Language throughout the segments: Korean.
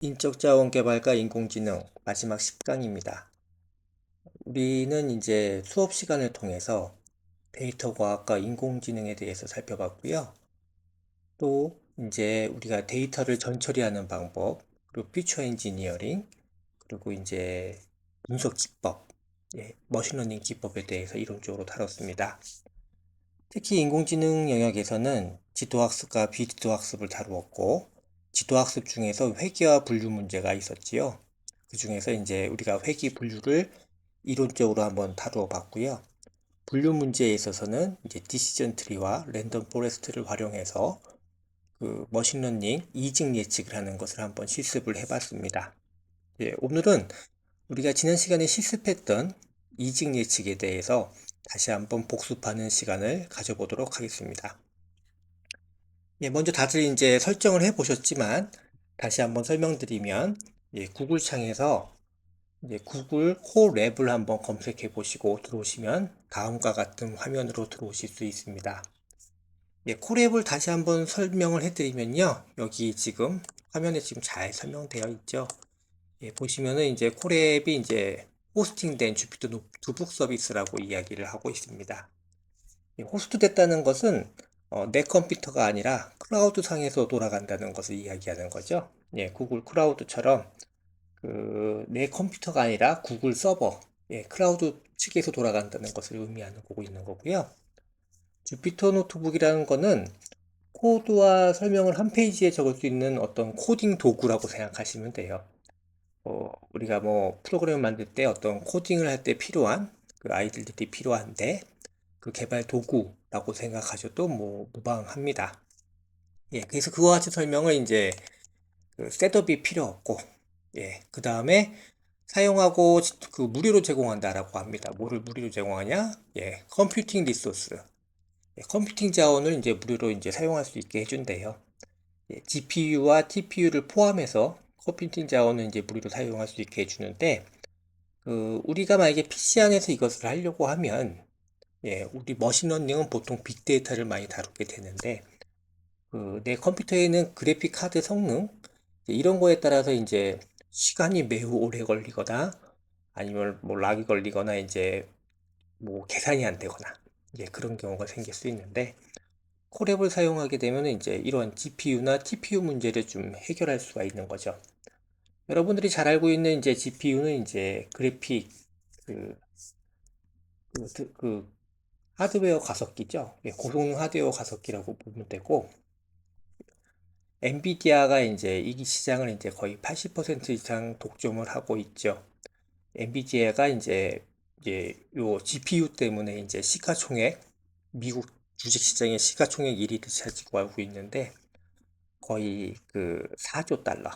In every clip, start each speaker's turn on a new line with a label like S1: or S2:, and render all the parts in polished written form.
S1: 인적자원 개발과 인공지능 마지막 10강입니다. 우리는 이제 수업 시간을 통해서 데이터 과학과 인공지능에 대해서 살펴봤고요. 또 이제 우리가 데이터를 전처리하는 방법, 그리고 퓨처 엔지니어링, 그리고 이제 분석 기법, 머신러닝 기법에 대해서 이론적으로 다뤘습니다. 특히 인공지능 영역에서는 지도학습과 비지도학습을 다루었고, 지도학습 중에서 회귀와 분류 문제가 있었지요. 그 중에서 이제 우리가 회귀 분류를 이론적으로 한번 다루어 봤고요. 분류 문제에 있어서는 이제 디시전 트리와 랜덤 포레스트를 활용해서 그 머신러닝 이직 예측을 하는 것을 한번 실습을 해봤습니다. 오늘은 우리가 지난 시간에 실습했던 이직 예측에 대해서 다시 한번 복습하는 시간을 가져보도록 하겠습니다. 먼저 다들 이제 설정을 해 보셨지만 다시 한번 설명드리면 구글 창에서 이제 구글 콜랩을 한번 검색해 보시고 들어오시면 다음과 같은 화면으로 들어오실 수 있습니다. 콜앱을 다시 한번 설명을 해드리면요. 여기 지금 화면에 지금 잘 설명되어 있죠. 보시면은 이제 콜앱이 이제 호스팅된 주피터 노트북 서비스라고 이야기를 하고 있습니다. 호스트 됐다는 것은 내 컴퓨터가 아니라 클라우드 상에서 돌아간다는 것을 이야기하는 거죠. 구글 클라우드처럼 내 컴퓨터가 아니라 구글 서버, 클라우드 측에서 돌아간다는 것을 의미하는 거고 있는 거고요. 주피터 노트북이라는 거는 코드와 설명을 한 페이지에 적을 수 있는 어떤 코딩 도구라고 생각하시면 돼요. 우리가 뭐 프로그램을 만들 때 어떤 코딩을 할 때 필요한 그 아이들들이 필요한데 그 개발 도구라고 생각하셔도 뭐 무방합니다. 그래서 그와 같이 설명을 이제 그 셋업이 필요 없고, 그 다음에 사용하고 그 무료로 제공한다라고 합니다. 뭐를 무료로 제공하냐? 컴퓨팅 리소스. 컴퓨팅 자원을 이제 무료로 이제 사용할 수 있게 해준대요. GPU와 TPU를 포함해서 컴퓨팅 자원을 이제 무료로 사용할 수 있게 해주는데, 우리가 만약에 PC 안에서 이것을 하려고 하면, 우리 머신러닝은 보통 빅데이터를 많이 다루게 되는데, 내 컴퓨터에 있는 그래픽 카드 성능, 이런 거에 따라서 이제 시간이 매우 오래 걸리거나, 아니면 뭐 락이 걸리거나, 이제 뭐 계산이 안 되거나, 그런 경우가 생길 수 있는데, 콜앱을 사용하게 되면 이제 이런 GPU나 TPU 문제를 좀 해결할 수가 있는 거죠. 여러분들이 잘 알고 있는 이제 GPU는 이제 그래픽, 그, 그 하드웨어 가속기죠. 고성능 하드웨어 가속기라고 보면 되고, 엔비디아가 이제 이 시장을 이제 거의 80% 이상 독점을 하고 있죠. 엔비디아가 이제 요 GPU 때문에 이제 시가총액, 미국 주식시장의 시가총액 1위를 차지하고 알고 있는데, 거의 그 4조 달러,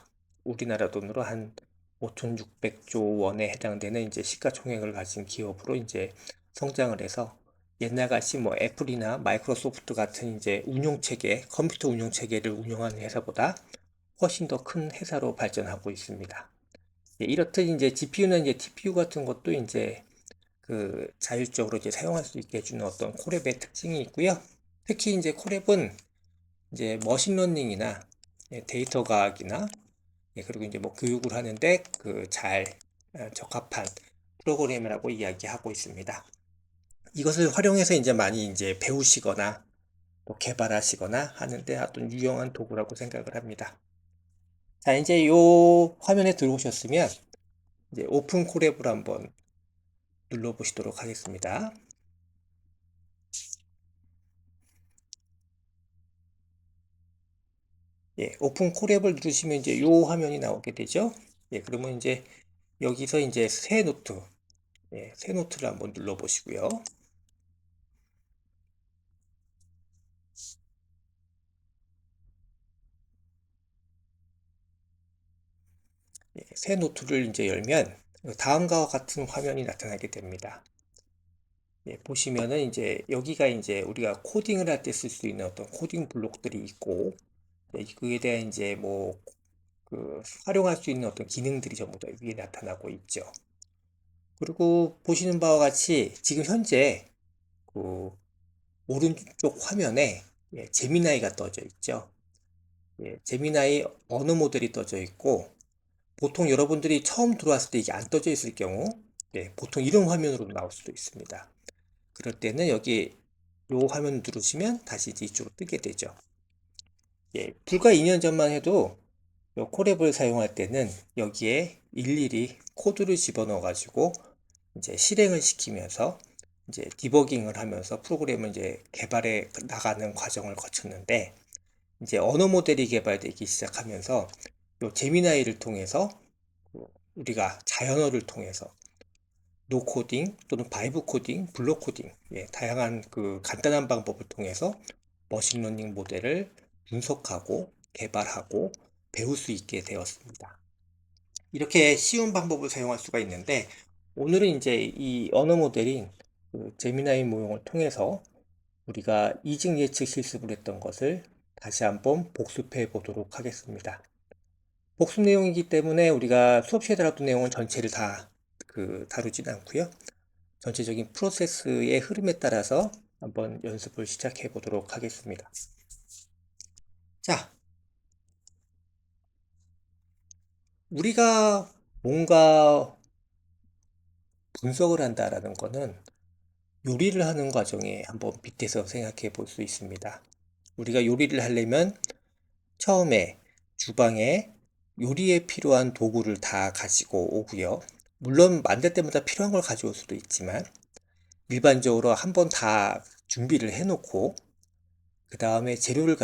S1: 우리나라 돈으로 한 5,600조 원에 해당되는 이제 시가총액을 가진 기업으로 이제 성장을 해서 옛날같이 뭐 애플이나 마이크로소프트 같은 이제 운용체계, 컴퓨터 운용체계를 운영하는 회사보다 훨씬 더 큰 회사로 발전하고 있습니다. 이렇듯 이제 GPU는 이제 TPU 같은 것도 이제 그 자율적으로 이제 사용할 수 있게 해주는 어떤 콜앱의 특징이 있고요. 특히 이제 콜앱은 이제 머신러닝이나 데이터 과학이나 그리고 이제 뭐 교육을 하는데 그 잘 적합한 프로그램이라고 이야기하고 있습니다. 이것을 활용해서 이제 많이 이제 배우시거나 또 개발하시거나 하는데 어떤 유용한 도구라고 생각을 합니다. 자, 이제 요 화면에 들어오셨으면 이제 오픈 콜앱을 한번 눌러보시도록 하겠습니다. 오픈 콜앱을 누르시면 이제 요 화면이 나오게 되죠. 그러면 이제 여기서 이제 새 노트, 새 노트를 한번 눌러보시고요. 새 노트를 이제 열면 다음과 같은 화면이 나타나게 됩니다. 보시면은 이제 여기가 이제 우리가 코딩을 할 때 쓸 수 있는 어떤 코딩 블록들이 있고, 그에 대한 이제 뭐 활용할 수 있는 어떤 기능들이 전부 다 위에 나타나고 있죠. 그리고 보시는 바와 같이 지금 현재 그 오른쪽 화면에 제미나이가 떠져 있죠. 제미나이 언어 모델이 떠져 있고, 보통 여러분들이 처음 들어왔을 때 이게 안 떠져 있을 경우, 보통 이런 화면으로 나올 수도 있습니다. 그럴 때는 여기 요 화면 누르시면 다시 이제 이쪽으로 뜨게 되죠. 불과 2년 전만 해도 요 콜앱을 사용할 때는 여기에 일일이 코드를 집어넣어 가지고 이제 실행을 시키면서 이제 디버깅을 하면서 프로그램을 이제 개발해 나가는 과정을 거쳤는데, 이제 언어 모델이 개발되기 시작하면서 요 제미나이를 통해서 우리가 자연어를 통해서 노 코딩 또는 바이브 코딩, 블록 코딩, 다양한 그 간단한 방법을 통해서 머신러닝 모델을 분석하고 개발하고 배울 수 있게 되었습니다. 이렇게 쉬운 방법을 사용할 수가 있는데, 오늘은 이제 이 언어 모델인 그 제미나이 모형을 통해서 우리가 이직 예측 실습을 했던 것을 다시 한번 복습해 보도록 하겠습니다. 복습 내용이기 때문에 우리가 수업 시에 다뤘던 내용은 전체를 다 다루진 않고요. 전체적인 프로세스의 흐름에 따라서 한번 연습을 시작해 보도록 하겠습니다. 자, 우리가 뭔가 분석을 한다라는 거는 요리를 하는 과정에 한번 빗대서 생각해 볼 수 있습니다. 우리가 요리를 하려면 처음에 주방에 요리에 필요한 도구를 다 가지고 오고요. 물론 만들 때마다 필요한 걸 가져올 수도 있지만 일반적으로 한번 다 준비를 해 놓고 그 다음에 재료를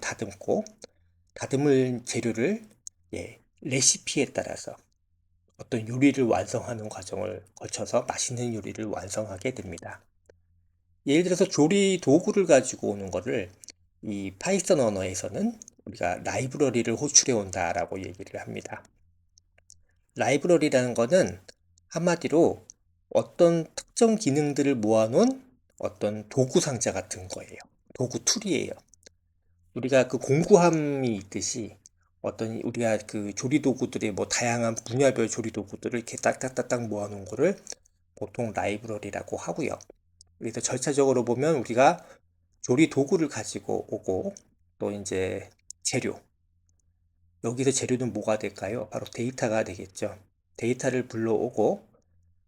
S1: 다듬고, 다듬을 재료를 레시피에 따라서 어떤 요리를 완성하는 과정을 거쳐서 맛있는 요리를 완성하게 됩니다. 예를 들어서 조리 도구를 가지고 오는 거를 이 파이썬 언어에서는 우리가 라이브러리를 호출해 온다라고 얘기를 합니다. 라이브러리라는 거는 한마디로 어떤 특정 기능들을 모아놓은 어떤 도구 상자 같은 거예요. 도구 툴이에요. 우리가 그 공구함이 있듯이 어떤 우리가 그 조리 도구들의 뭐 다양한 분야별 조리 도구들을 이렇게 딱딱딱딱 모아놓은 거를 보통 라이브러리라고 하고요. 그래서 절차적으로 보면 우리가 조리 도구를 가지고 오고, 또 이제 재료, 여기서 재료는 뭐가 될까요? 바로 데이터가 되겠죠. 데이터를 불러오고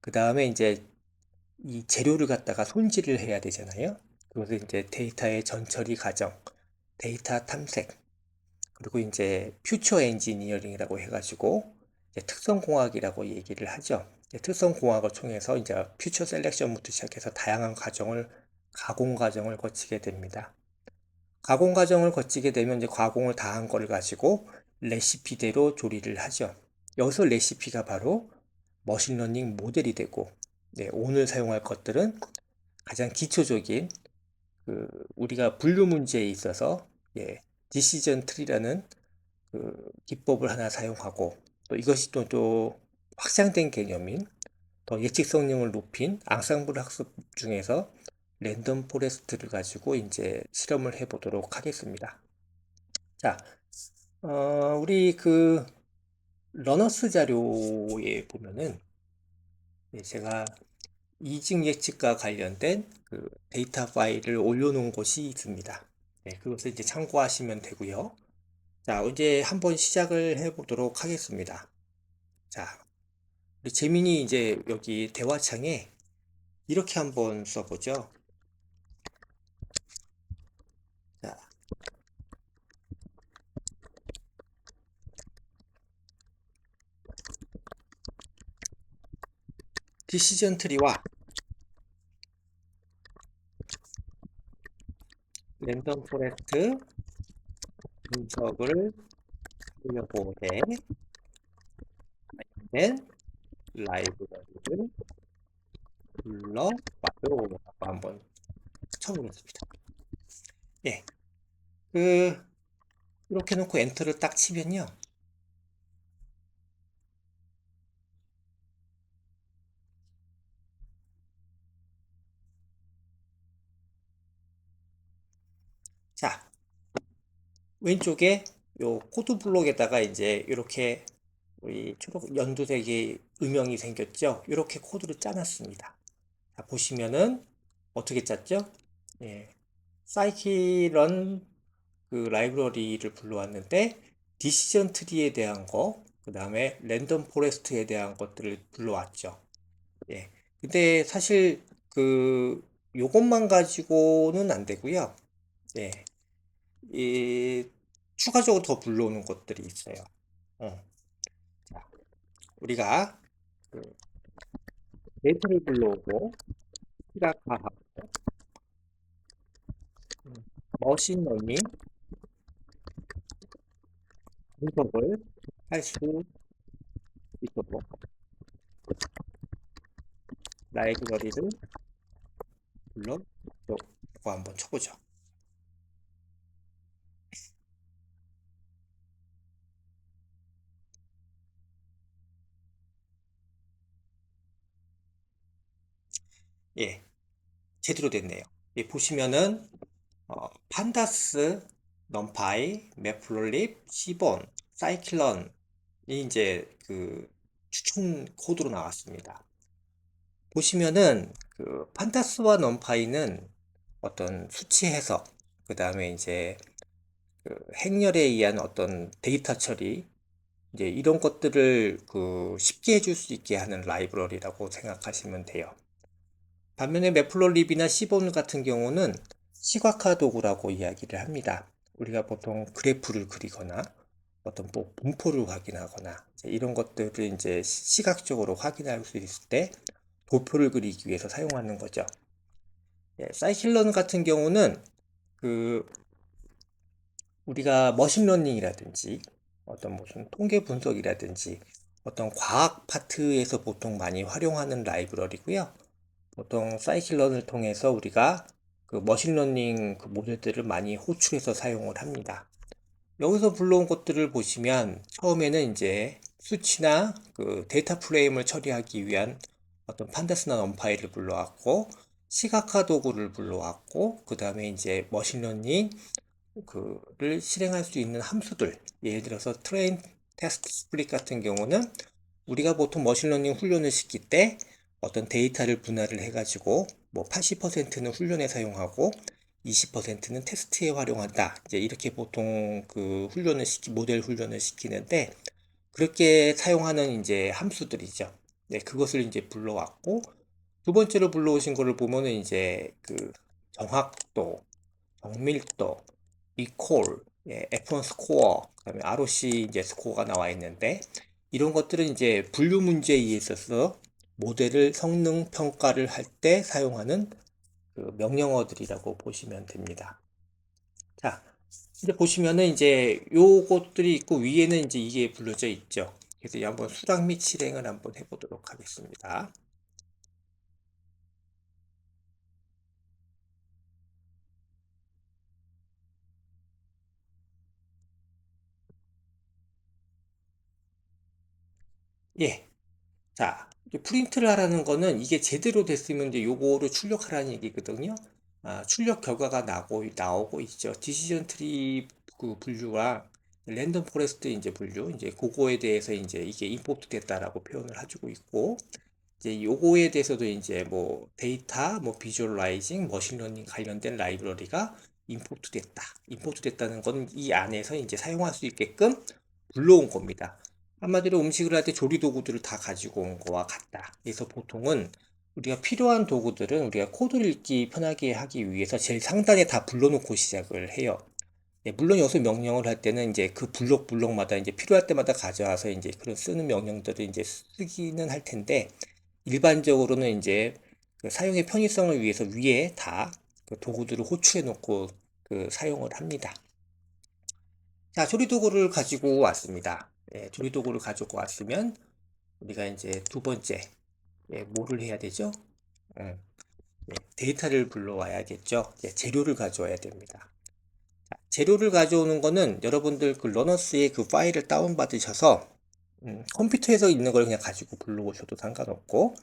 S1: 그 다음에 이제 이 재료를 갖다가 손질을 해야 되잖아요. 그것을 이제 데이터의 전처리 과정, 데이터 탐색, 그리고 이제 퓨처 엔지니어링이라고 해가지고 특성공학이라고 얘기를 하죠. 특성공학을 통해서 이제 퓨처 셀렉션부터 시작해서 다양한 과정을, 가공 과정을 거치게 됩니다. 가공 과정을 거치게 되면 이제 가공을 다 한 걸 가지고 레시피대로 조리를 하죠. 여기서 레시피가 바로 머신러닝 모델이 되고, 오늘 사용할 것들은 가장 기초적인 우리가 분류 문제에 있어서 디시전 트리라는 기법을 하나 사용하고, 또 이것이 또 확장된 개념인 더 예측 성능을 높인 앙상블 학습 중에서 랜덤 포레스트를 가지고 이제 실험을 해 보도록 하겠습니다. 자, 우리 그 러너스 자료에 보면은 제가 이직 예측과 관련된 그 데이터 파일을 올려놓은 곳이 있습니다. 그것을 이제 참고하시면 되고요. 자, 이제 한번 시작을 해 보도록 하겠습니다. 자, 우리 재민이 이제 여기 대화창에 이렇게 한번 써보죠. 자, 디시전 트리와 랜덤 포레스트 분석을 하려고 된 라이브러리를 불러봐요. 한번 쳐보겠습니다. 예, 이렇게 놓고 엔터를 딱 치면요. 자, 왼쪽에 요 코드 블록에다가 이제 이렇게 우리 초록 연두색의 음영이 생겼죠. 이렇게 코드를 짜놨습니다. 자, 보시면은 어떻게 짰죠? 사이키런 그 라이브러리를 불러왔는데 디시전 트리에 대한 거, 그 다음에 랜덤 포레스트에 대한 것들을 불러왔죠. 예. 근데 사실 요것만 가지고는 안 되고요. 예. 이 추가적으로 더 불러오는 것들이 있어요. 자, 우리가 그 데이터를 불러오고 시각화하고 머신러닝 분석을 할 수 있도록 라이브러리를 불러오고 한번 쳐보죠. 예, 제대로 됐네요. 예, 보시면은 판다스, 넘파이, 매플롤립, 시본, 사이클런이 이제 추천 코드로 나왔습니다. 보시면은 판다스와 넘파이는 어떤 수치 해석, 그 다음에 이제 행렬에 의한 어떤 데이터 처리, 이제 이런 것들을 쉽게 해줄 수 있게 하는 라이브러리라고 생각하시면 돼요. 반면에 매플롤립이나 시본 같은 경우는 시각화 도구라고 이야기를 합니다. 우리가 보통 그래프를 그리거나 어떤 뭐 분포를 확인하거나 이런 것들을 이제 시각적으로 확인할 수 있을 때 도표를 그리기 위해서 사용하는 거죠. 예, 사이클런 같은 경우는 우리가 머신러닝이라든지 어떤 무슨 통계 분석이라든지 어떤 과학 파트에서 보통 많이 활용하는 라이브러리고요. 보통 사이클런을 통해서 우리가 머신러닝 모델들을 많이 호출해서 사용을 합니다. 여기서 불러온 것들을 보시면 처음에는 이제 수치나 데이터 프레임을 처리하기 위한 어떤 판다스나 넘파이를 불러왔고 시각화 도구를 불러왔고 그 다음에 이제 머신러닝 를 실행할 수 있는 함수들, 예를 들어서 트레인 테스트 스플릿 같은 경우는 우리가 보통 머신러닝 훈련을 시킬 때 어떤 데이터를 분할을 해가지고 뭐 80%는 훈련에 사용하고 20%는 테스트에 활용한다. 이제 이렇게 보통 모델 훈련을 시키는데 그렇게 사용하는 이제 함수들이죠. 네, 그것을 이제 불러왔고 두 번째로 불러오신 거를 보면은 이제 정확도, 정밀도, 리콜, 예, F1 스코어, 그다음에 ROC 이제 스코어가 나와 있는데 이런 것들은 이제 분류 문제에 있어서 모델을 성능 평가를 할 때 사용하는 명령어들이라고 보시면 됩니다. 자, 이제 보시면은 이제 요것들이 있고 위에는 이제 이게 불려져 있죠. 그래서 한번 수락 및 실행을 한번 해보도록 하겠습니다. 예. 자, 프린트를 하라는 거는 이게 제대로 됐으면 이제 요거를 출력하라는 얘기거든요. 출력 결과가 나오고 있죠. 디시전 트리 분류와 랜덤 포레스트 이제 분류, 이제 그거에 대해서 이제 이게 임포트 됐다라고 표현을 해주고 있고, 이제 요거에 대해서도 이제 뭐 데이터, 뭐 비주얼라이징, 머신러닝 관련된 라이브러리가 임포트 됐다. 임포트 됐다는 건 이 안에서 이제 사용할 수 있게끔 불러온 겁니다. 한마디로 음식을 할 때 조리 도구들을 다 가지고 온 거와 같다. 그래서 보통은 우리가 필요한 도구들은 우리가 코드를 읽기 편하게 하기 위해서 제일 상단에 다 불러놓고 시작을 해요. 네, 물론 여기서 명령을 할 때는 이제 그 블록마다 이제 필요할 때마다 가져와서 이제 그런 쓰는 명령들을 이제 쓰기는 할 텐데 일반적으로는 이제 사용의 편의성을 위해서 위에 다 도구들을 호출해 놓고 사용을 합니다. 자, 조리도구를 가지고 왔습니다. 예, 조리도구를 가지고 왔으면 우리가 이제 두 번째 뭐를 해야 되죠? 데이터를 불러와야겠죠. 재료를 가져와야 됩니다. 자, 재료를 가져오는 거는 여러분들 러너스의 파일을 다운받으셔서 컴퓨터에서 있는 걸 그냥 가지고 불러오셔도 상관없고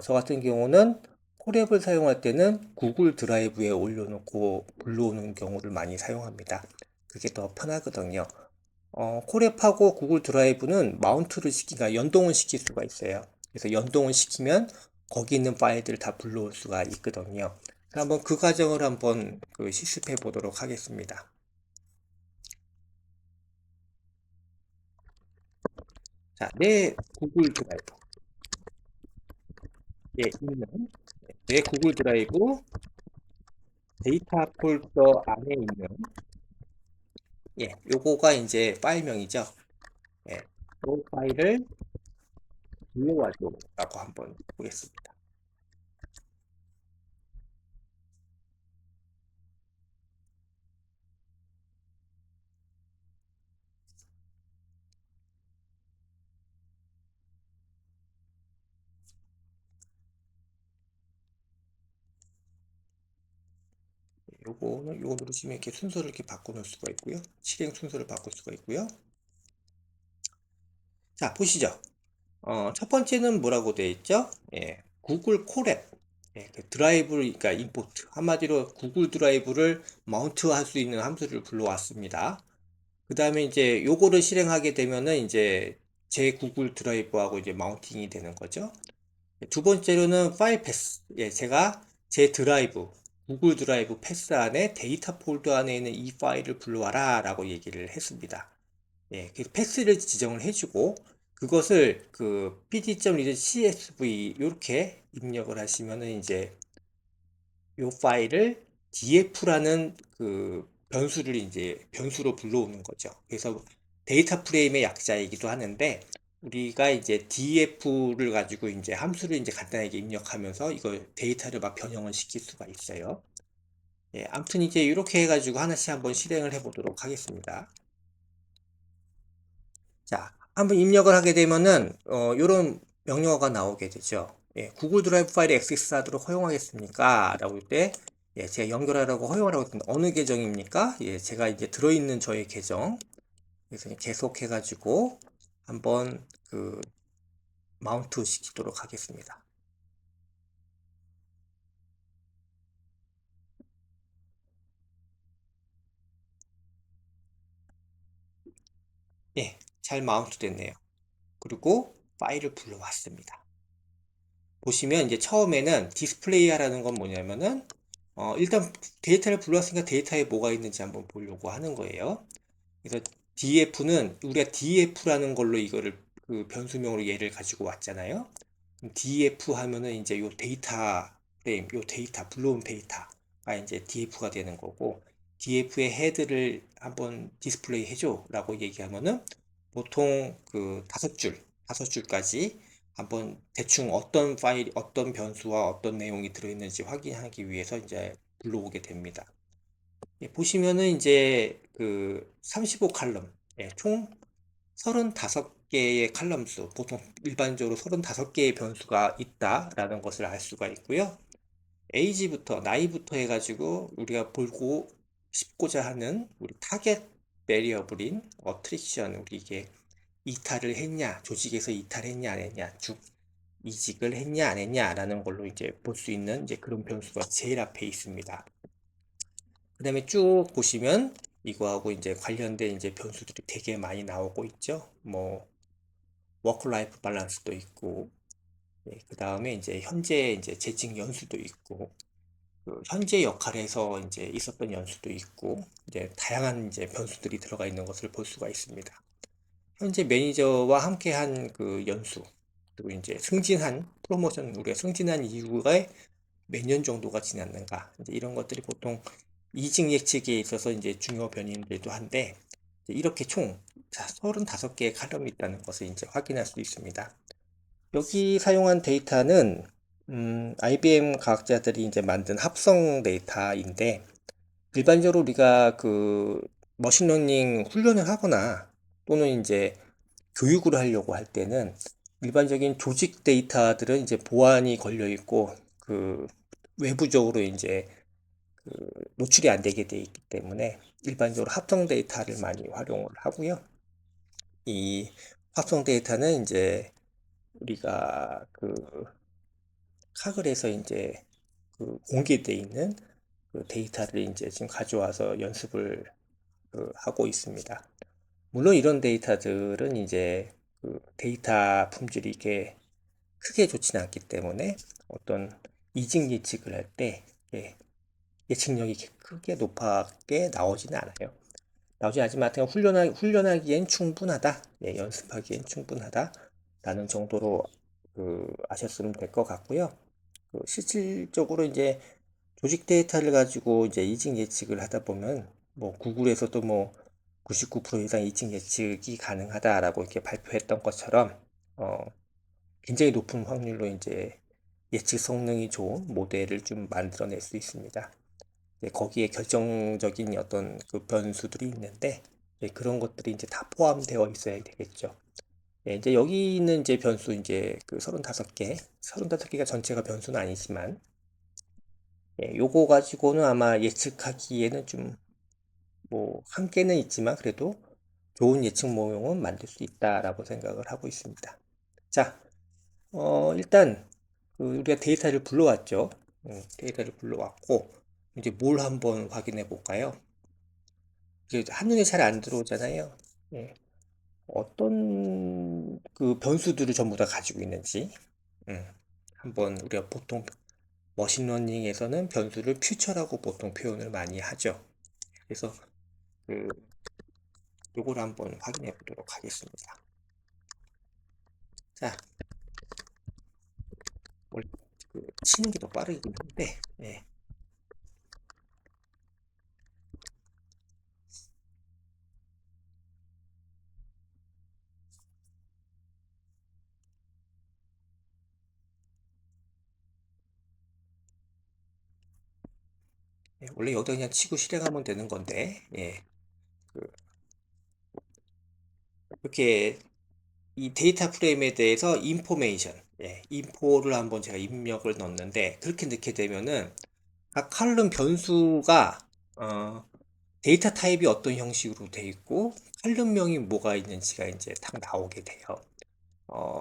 S1: 저 같은 경우는 콜앱을 사용할 때는 구글 드라이브에 올려놓고 불러오는 경우를 많이 사용합니다. 그게 더 편하거든요. 콜앱하고 구글 드라이브는 마운트를 시키니까 연동을 시킬 수가 있어요. 그래서 연동을 시키면 거기 있는 파일들을 다 불러올 수가 있거든요. 한번 그 과정을 한번 실습해 보도록 하겠습니다. 자, 내 구글 드라이브에 있는 내 구글 드라이브 데이터 폴더 안에 있는 요거가 이제 파일명이죠. 이 파일을 불러와줘라고 한번 보겠습니다. 요거 누르시면 이렇게 순서를 이렇게 바꿔놓을 수가 있고요. 실행 순서를 바꿀 수가 있고요. 자, 보시죠. 첫 번째는 뭐라고 되어 있죠? 구글 콜앱. 그 드라이브를, 그러니까 임포트. 한마디로 구글 드라이브를 마운트 할 수 있는 함수를 불러왔습니다. 그 다음에 이제 요거를 실행하게 되면은 이제 제 구글 드라이브하고 이제 마운팅이 되는 거죠. 두 번째로는 파일 패스. 제가 제 드라이브, 구글 드라이브 패스 안에 데이터 폴더 안에 있는 이 파일을 불러와라 라고 얘기를 했습니다. 그 패스를 지정을 해주고 그것을 그 pd.read.csv 이렇게 입력을 하시면은 이제 이 파일을 df라는 그 변수를 이제 변수로 불러오는 거죠. 그래서 데이터 프레임의 약자이기도 하는데 우리가 이제 df를 가지고 이제 함수를 이제 간단하게 입력하면서 이걸 데이터를 막 변형을 시킬 수가 있어요. 아무튼 이제 이렇게 해가지고 하나씩 한번 실행을 해보도록 하겠습니다. 자, 한번 입력을 하게 되면은 이런 명령어가 나오게 되죠. 구글 드라이브 파일에 액세스 하도록 허용하겠습니까? 라고 할 때 제가 연결하라고 허용을 하고 있습니다. 어느 계정입니까? 제가 이제 들어있는 저의 계정. 그래서 계속 해가지고 한번 그 마운트 시키도록 하겠습니다. 잘 마운트 됐네요. 그리고 파일을 불러왔습니다. 보시면 이제 처음에는 디스플레이 하라는 건 뭐냐면은 일단 데이터를 불러왔으니까 데이터에 뭐가 있는지 한번 보려고 하는 거예요. 그래서 df는 우리가 df라는 걸로 이거를 그 변수명으로 얘를 가지고 왔잖아요. df 하면은 이제 요 데이터 프레임, 요 데이터 불러온 데이터가 이제 df가 되는 거고 df의 헤드를 한번 디스플레이 해줘 라고 얘기하면은 보통 그 다섯 줄까지 한번 대충 어떤 파일, 어떤 변수와 어떤 내용이 들어있는지 확인하기 위해서 이제 불러오게 됩니다. 보시면은 이제 그 35칼럼, 총 35개의 칼럼 수, 보통 일반적으로 35개의 변수가 있다라는 것을 알 수가 있고요. 에이지부터, 나이부터 해가지고 우리가 보고 싶고자 하는 우리 타겟 베리어블인 어트리션, 우리 이게 이탈을 했냐, 조직에서 이탈했냐 안 했냐, 이직을 했냐 안 했냐라는 걸로 이제 볼 수 있는 이제 그런 변수가 제일 앞에 있습니다. 그 다음에 쭉 보시면 이거하고 이제 관련된 이제 변수들이 되게 많이 나오고 있죠. 뭐 워크 라이프 밸런스도 있고, 그 다음에 이제 현재 이제 재직 연수도 있고, 그 현재 역할에서 이제 있었던 연수도 있고, 이제 다양한 이제 변수들이 들어가 있는 것을 볼 수가 있습니다. 현재 매니저와 함께한 그 연수, 그리고 이제 승진한 프로모션, 우리가 승진한 이후에 몇 년 정도가 지났는가, 이제 이런 것들이 보통 이직 예측에 있어서 이제 중요 변인들도 한데, 이렇게 총 35개의 칼럼이 있다는 것을 이제 확인할 수 있습니다. 여기 사용한 데이터는 IBM 과학자들이 이제 만든 합성 데이터인데 일반적으로 우리가 그 머신러닝 훈련을 하거나 또는 이제 교육을 하려고 할 때는 일반적인 조직 데이터들은 이제 보안이 걸려 있고 그 외부적으로 이제 그 노출이 안 되게 돼 있기 때문에 일반적으로 합성 데이터를 많이 활용을 하고요. 이 합성 데이터는 이제 우리가 그 카글에서 이제 그 공개되어 있는 그 데이터를 이제 지금 가져와서 연습을 하고 있습니다. 물론 이런 데이터들은 이제 그 데이터 품질이 이렇게 크게 좋지는 않기 때문에 어떤 이직 예측을 할 때 예측력이 크게 높게 나오지는 않아요. 나오진 않지만 하여튼 훈련하기엔 충분하다. 예, 연습하기엔 충분하다. 라는 정도로 아셨으면 될 것 같고요. 실질적으로 이제 조직 데이터를 가지고 이제 이직 예측을 하다 보면 뭐 구글에서도 뭐 99% 이상 이직 예측이 가능하다라고 이렇게 발표했던 것처럼 어, 굉장히 높은 확률로 이제 예측 성능이 좋은 모델을 좀 만들어낼 수 있습니다. 거기에 결정적인 어떤 그 변수들이 있는데 그런 것들이 이제 다 포함되어 있어야 되겠죠. 이제 여기 있는 이제 변수 이제 그 35개, 35개가 전체가 변수는 아니지만 요거 가지고는 아마 예측하기에는 좀 뭐 한계는 있지만 그래도 좋은 예측 모형은 만들 수 있다라고 생각을 하고 있습니다. 자, 일단 우리가 데이터를 불러왔죠. 데이터를 불러왔고 이제 뭘 한번 확인해 볼까요? 이제 한눈에 잘 안 들어오잖아요. 예, 어떤 그 변수들을 전부 다 가지고 있는지 한번 우리가 보통 머신러닝에서는 변수를 퓨처라고 보통 표현을 많이 하죠. 그래서 그 요거를 한번 확인해 보도록 하겠습니다. 자, 치는 게 더 빠르긴 한데, 예. 원래 여기다 그냥 치고 실행하면 되는 건데, 예. 이렇게 이 데이터 프레임에 대해서 인포메이션, 인포를 한번 제가 입력을 넣는데, 그렇게 넣게 되면은 각 칼럼 변수가 데이터 타입이 어떤 형식으로 돼 있고 칼럼명이 뭐가 있는지가 이제 딱 나오게 돼요.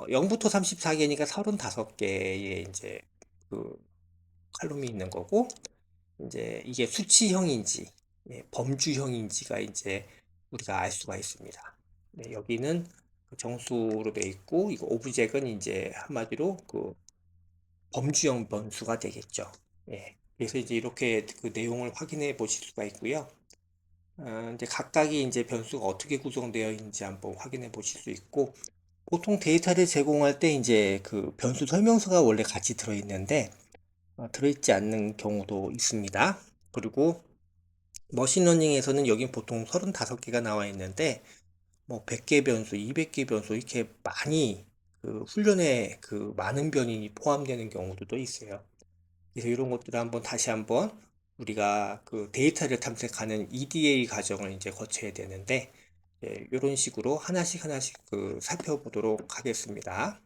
S1: 0부터 34개니까 35개의 이제 그 칼럼이 있는 거고 이제 이게 수치형인지 범주형인지가 이제 우리가 알 수가 있습니다. 네, 여기는 그 정수로 돼 있고 이거 오브젝은 이제 한마디로 그 범주형 변수가 되겠죠. 예. 그래서 이제 이렇게 그 내용을 확인해 보실 수가 있고요. 이제 각각의 이제 변수가 어떻게 구성되어 있는지 한번 확인해 보실 수 있고, 보통 데이터를 제공할 때 이제 그 변수 설명서가 원래 같이 들어있는데, 들어있지 않는 경우도 있습니다. 그리고 머신러닝에서는 여기 보통 35개가 나와 있는데, 뭐 100개 변수, 200개 변수 이렇게 많이 그 훈련에 그 많은 변이 포함되는 경우도 있어요. 그래서 이런 것들을 한번 다시 한번 우리가 그 데이터를 탐색하는 EDA 과정을 이제 거쳐야 되는데 이런 식으로 하나씩 하나씩 그 살펴보도록 하겠습니다.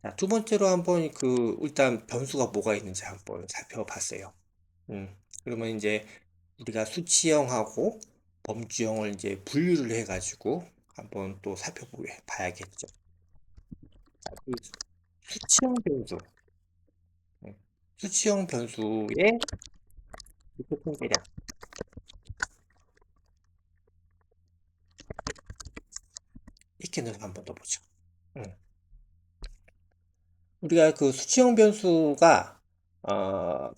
S1: 자, 두 번째로 한번 그 일단 변수가 뭐가 있는지 한번 살펴봤어요. 그러면 이제 우리가 수치형하고 범주형을 이제 분류를 해가지고 한번 또 살펴봐야겠죠. 자, 그 수치형 변수, 음, 수치형 변수의 보통 대략 이렇게 넣어서 한번 더 보죠. 음. 우리가 그 수치형 변수가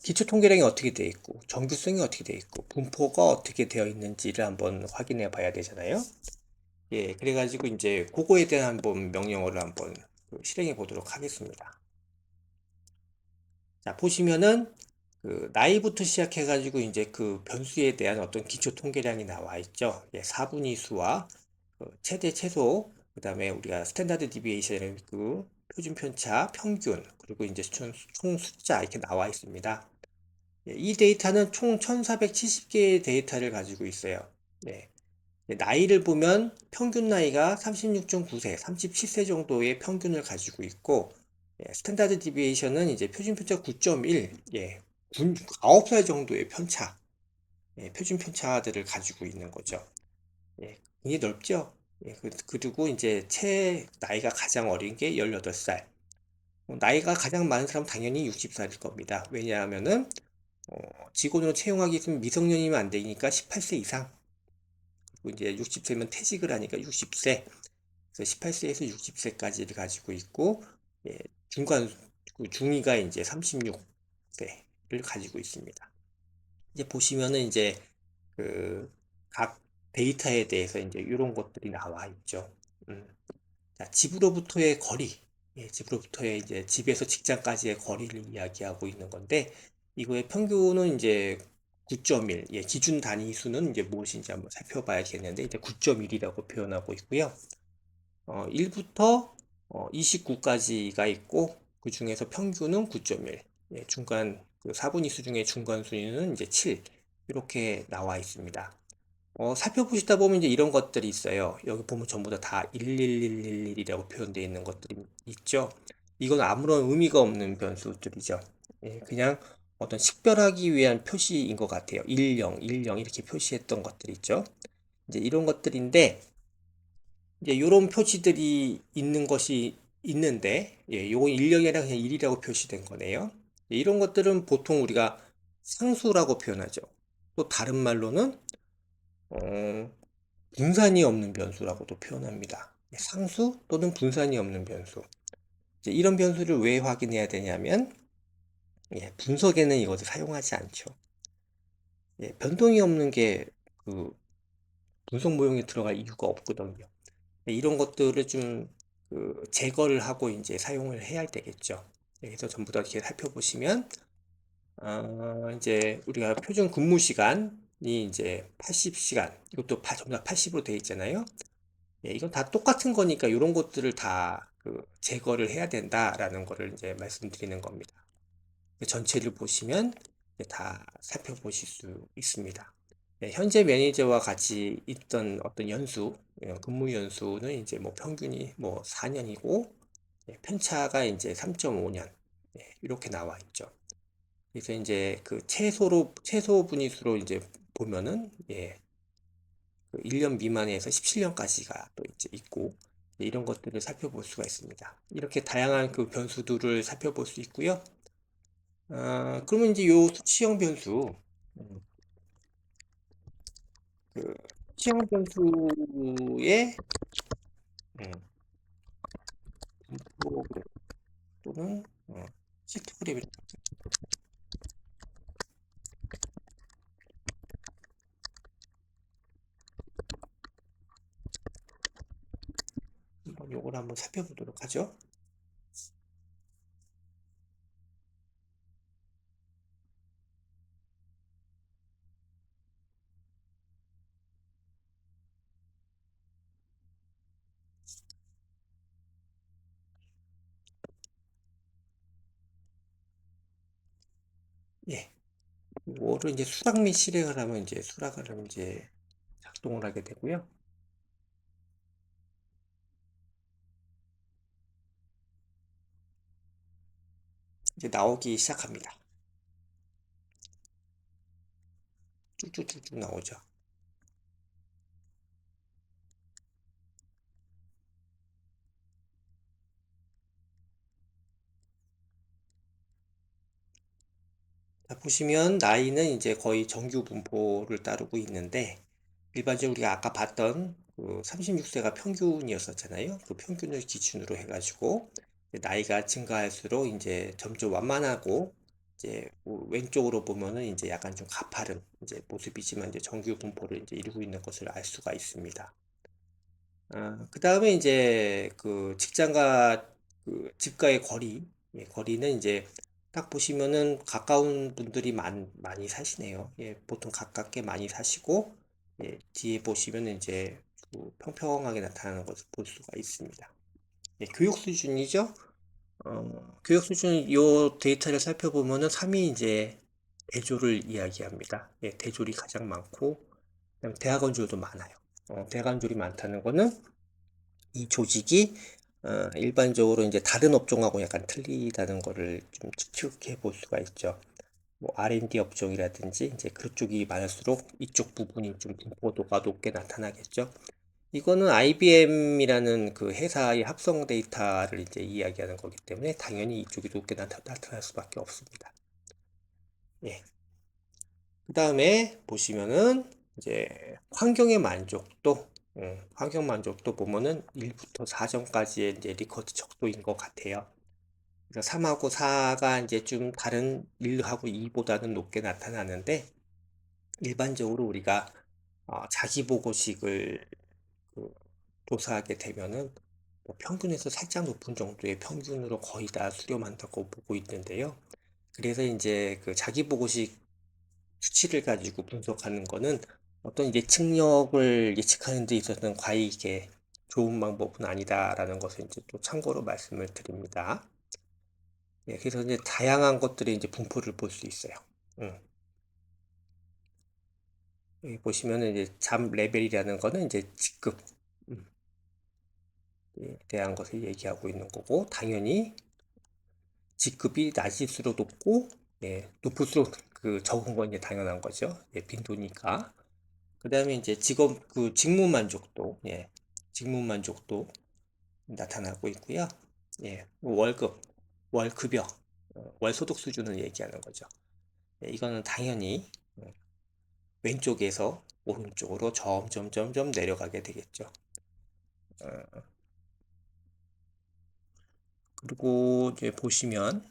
S1: 기초 통계량이 어떻게 되어 있고 정규성이 어떻게 되어 있고 분포가 어떻게 되어 있는지를 한번 확인해 봐야 되잖아요. 예, 그래가지고 이제 그거에 대한 한번 명령어를 한번 실행해 보도록 하겠습니다. 자, 보시면은 그 나이부터 시작해가지고 이제 그 변수에 대한 어떤 기초 통계량이 나와 있죠. 예, 4분위 수와 최대 최소, 그 다음에 우리가 스탠다드 디비에이션, 그 표준 편차, 평균, 그리고 이제 총 숫자 이렇게 나와 있습니다. 예, 이 데이터는 총 1470개의 데이터를 가지고 있어요. 네. 나이를 보면 평균 나이가 36.9세, 37세 정도의 평균을 가지고 있고, 스탠다드 디비에이션은 이제 표준 편차 9.1, 9살 정도의 편차, 표준 편차들을 가지고 있는 거죠. 굉장히 넓죠? 그리고 이제 나이가 가장 어린 게 18살. 나이가 가장 많은 사람은 당연히 60살일 겁니다. 왜냐하면은, 직원으로 채용하기 위해서는 미성년이면 안 되니까 18세 이상. 그리고 이제 60세면 퇴직을 하니까 60세. 그래서 18세에서 60세까지를 가지고 있고, 중간, 중위가 이제 36세를 가지고 있습니다. 이제 보시면은 이제 그 각 데이터에 대해서 이제 이런 것들이 나와 있죠. 자, 집으로부터의 거리. 예, 집으로부터의 이제 집에서 직장까지의 거리를 이야기하고 있는 건데, 이거의 평균은 이제 9.1, 예, 기준 단위 수는 이제 무엇인지 한번 살펴봐야겠는데, 이제 9.1이라고 표현하고 있고요. 1부터 29까지가 있고, 그 중에서 평균은 9.1, 예, 중간, 그 4분위수 중에 중간 순위는 이제 7, 이렇게 나와 있습니다. 살펴보시다 보면 이제 이런 것들이 있어요. 여기 보면 전부 다 11111이라고 표현되어 있는 것들이 있죠. 이건 아무런 의미가 없는 변수들이죠. 예, 그냥 어떤 식별하기 위한 표시인 것 같아요. 10, 10 이렇게 표시했던 것들 있죠. 이제 이런 것들인데, 이제 이런 표시들이 있는 것이 있는데, 예, 요건 10이 아니라 그냥 1이라고 표시된 거네요. 예, 이런 것들은 보통 우리가 상수라고 표현하죠. 또 다른 말로는 어, 분산이 없는 변수라고도 표현합니다. 상수 또는 분산이 없는 변수. 이제 이런 변수를 왜 확인해야 되냐면, 예, 분석에는 이것을 사용하지 않죠. 예, 변동이 없는 게 그 분석 모형에 들어갈 이유가 없거든요. 예, 이런 것들을 좀 제거를 하고 이제 사용을 해야 되겠죠. 예, 그래서 전부 다 이렇게 살펴보시면, 이제 우리가 표준 근무 시간이 이제 80시간, 이것도 전부 다 80으로 되어 있잖아요. 예, 이건 다 똑같은 거니까 이런 것들을 다 제거를 해야 된다라는 거를 이제 말씀드리는 겁니다. 전체를 보시면 다 살펴보실 수 있습니다. 예, 현재 매니저와 같이 있던 어떤 연수, 근무 연수는 이제 뭐 평균이 뭐 4년이고, 편차가 이제 3.5년, 이렇게 나와 있죠. 그래서 이제 그 최소 분위수로 이제 보면은, 예, 1년 미만에서 17년까지가 또 이제 있고, 이런 것들을 살펴볼 수가 있습니다. 이렇게 다양한 그 변수들을 살펴볼 수 있고요. 그러면 이제 요 수치형 변수, 음, 그 수치형 변수의 음, 프로그램 또는 시트그램을 한번 요걸 한번 살펴보도록 하죠. 예, 요거를 이제 수락 및 실행을 하면 이제 수락을 하면 이제 작동을 하게 되고요. 이제 나오기 시작합니다. 쭉쭉쭉쭉 나오죠. 자, 보시면 나이는 이제 거의 정규 분포를 따르고 있는데, 일반적으로 우리가 아까 봤던 그 36세가 평균이었었잖아요. 그 평균을 기준으로 해가지고 나이가 증가할수록 이제 점점 완만하고, 이제 왼쪽으로 보면은 이제 약간 좀 가파른 이제 모습이지만 이제 정규 분포를 이제 이루고 있는 것을 알 수가 있습니다. 그 다음에 이제 그 직장과 그 집과의 거리, 예, 거리는 이제 딱 보시면은 가까운 분들이 많이 사시네요. 예, 보통 가깝게 많이 사시고, 예, 뒤에 보시면은 이제 평평하게 나타나는 것을 볼 수가 있습니다. 예, 교육 수준이죠. 교육 수준 요 데이터를 살펴보면은 3이 이제 대졸을 이야기합니다. 예, 대졸이 가장 많고, 그다음에 대학원졸도 많아요. 대학원졸이 많다는 거는 이 조직이 일반적으로 이제 다른 업종하고 약간 틀리다는 거를 좀 추측해 볼 수가 있죠. 뭐 R&D 업종이라든지 이제 그쪽이 많을수록 이쪽 부분이 좀 분포도가 높게 나타나겠죠. 이거는 IBM이라는 그 회사의 합성 데이터를 이제 이야기하는 거기 때문에 당연히 이쪽이 높게 나타날 수밖에 없습니다. 예. 그 다음에 보시면은 이제 환경의 만족도, 환경 만족도 보면은 1부터 4점까지의 이제 리커트 척도인 것 같아요. 그래서 3하고 4가 이제 좀 다른 1하고 2보다는 높게 나타나는데, 일반적으로 우리가 자기 보고식을 그 조사하게 되면은 뭐 평균에서 살짝 높은 정도의 평균으로 거의 다 수렴한다고 보고 있는데요. 그래서 이제 그 자기 보고식 수치를 가지고 분석하는 거는 어떤 예측력을 예측하는 데 있어서는 과히 이게 좋은 방법은 아니다라는 것을 이제 또 참고로 말씀을 드립니다. 예, 그래서 이제 다양한 것들의 이제 분포를 볼 수 있어요. 여기 보시면은 이제 잠 레벨이라는 거는 이제 직급 에 대한 것을 얘기하고 있는 거고, 당연히 직급이 낮을수록 높고, 예, 높을수록 그 적은 건 이제 당연한 거죠. 예, 빈도니까. 그 다음에 이제 직업, 그 직무 만족도, 예, 직무 만족도 나타나고 있고요. 예, 월급, 월급여, 월소득 수준을 얘기하는 거죠. 예, 이거는 당연히 왼쪽에서 오른쪽으로 점점 내려가게 되겠죠. 그리고 이제 보시면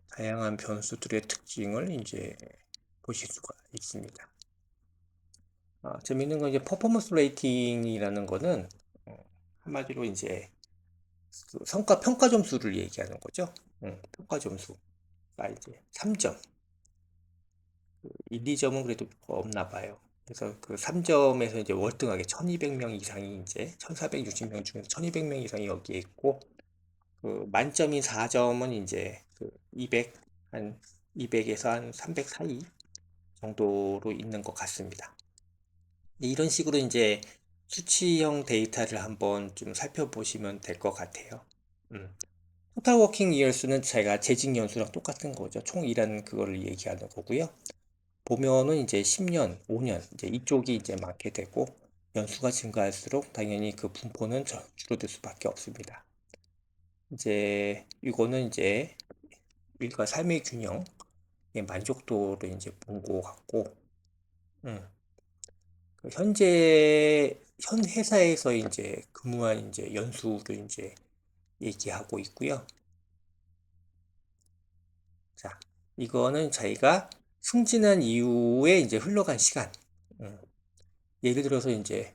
S1: 다양한 변수들의 특징을 이제 보실 수가 있습니다. 재밌는 건 이제 퍼포먼스 레이팅이라는 거는 한마디로 이제 그 성과 평가 점수를 얘기하는 거죠. 평가 점수가 이제 3점, 1, 2점은 그래도 없나 봐요. 그래서 그 3점에서 이제 월등하게 1200명 이상이 이제 1460명 중에서 1200명 이상이 여기에 있고, 그 만점인 4점은 이제 그 200, 한 200에서 한 300 사이 정도로 있는 것 같습니다. 이런 식으로 이제 수치형 데이터를 한번 좀 살펴보시면 될 것 같아요. 토탈 워킹 이어수는 제가 재직 연수랑 똑같은 거죠. 총 일하는 그거를 얘기하는 거고요. 보면은 이제 10년, 5년 이제 이쪽이 이제 많게 되고, 연수가 증가할수록 당연히 그 분포는 줄어들 수밖에 없습니다. 이제 이거는 이제 일과 삶의 균형의 만족도를 이제 본 것 같고, 그 현 회사에서 이제 근무한 이제 연수를 이제 얘기하고 있고요. 자, 이거는 자기가 승진한 이후에 이제 흘러간 시간. 예를 들어서 이제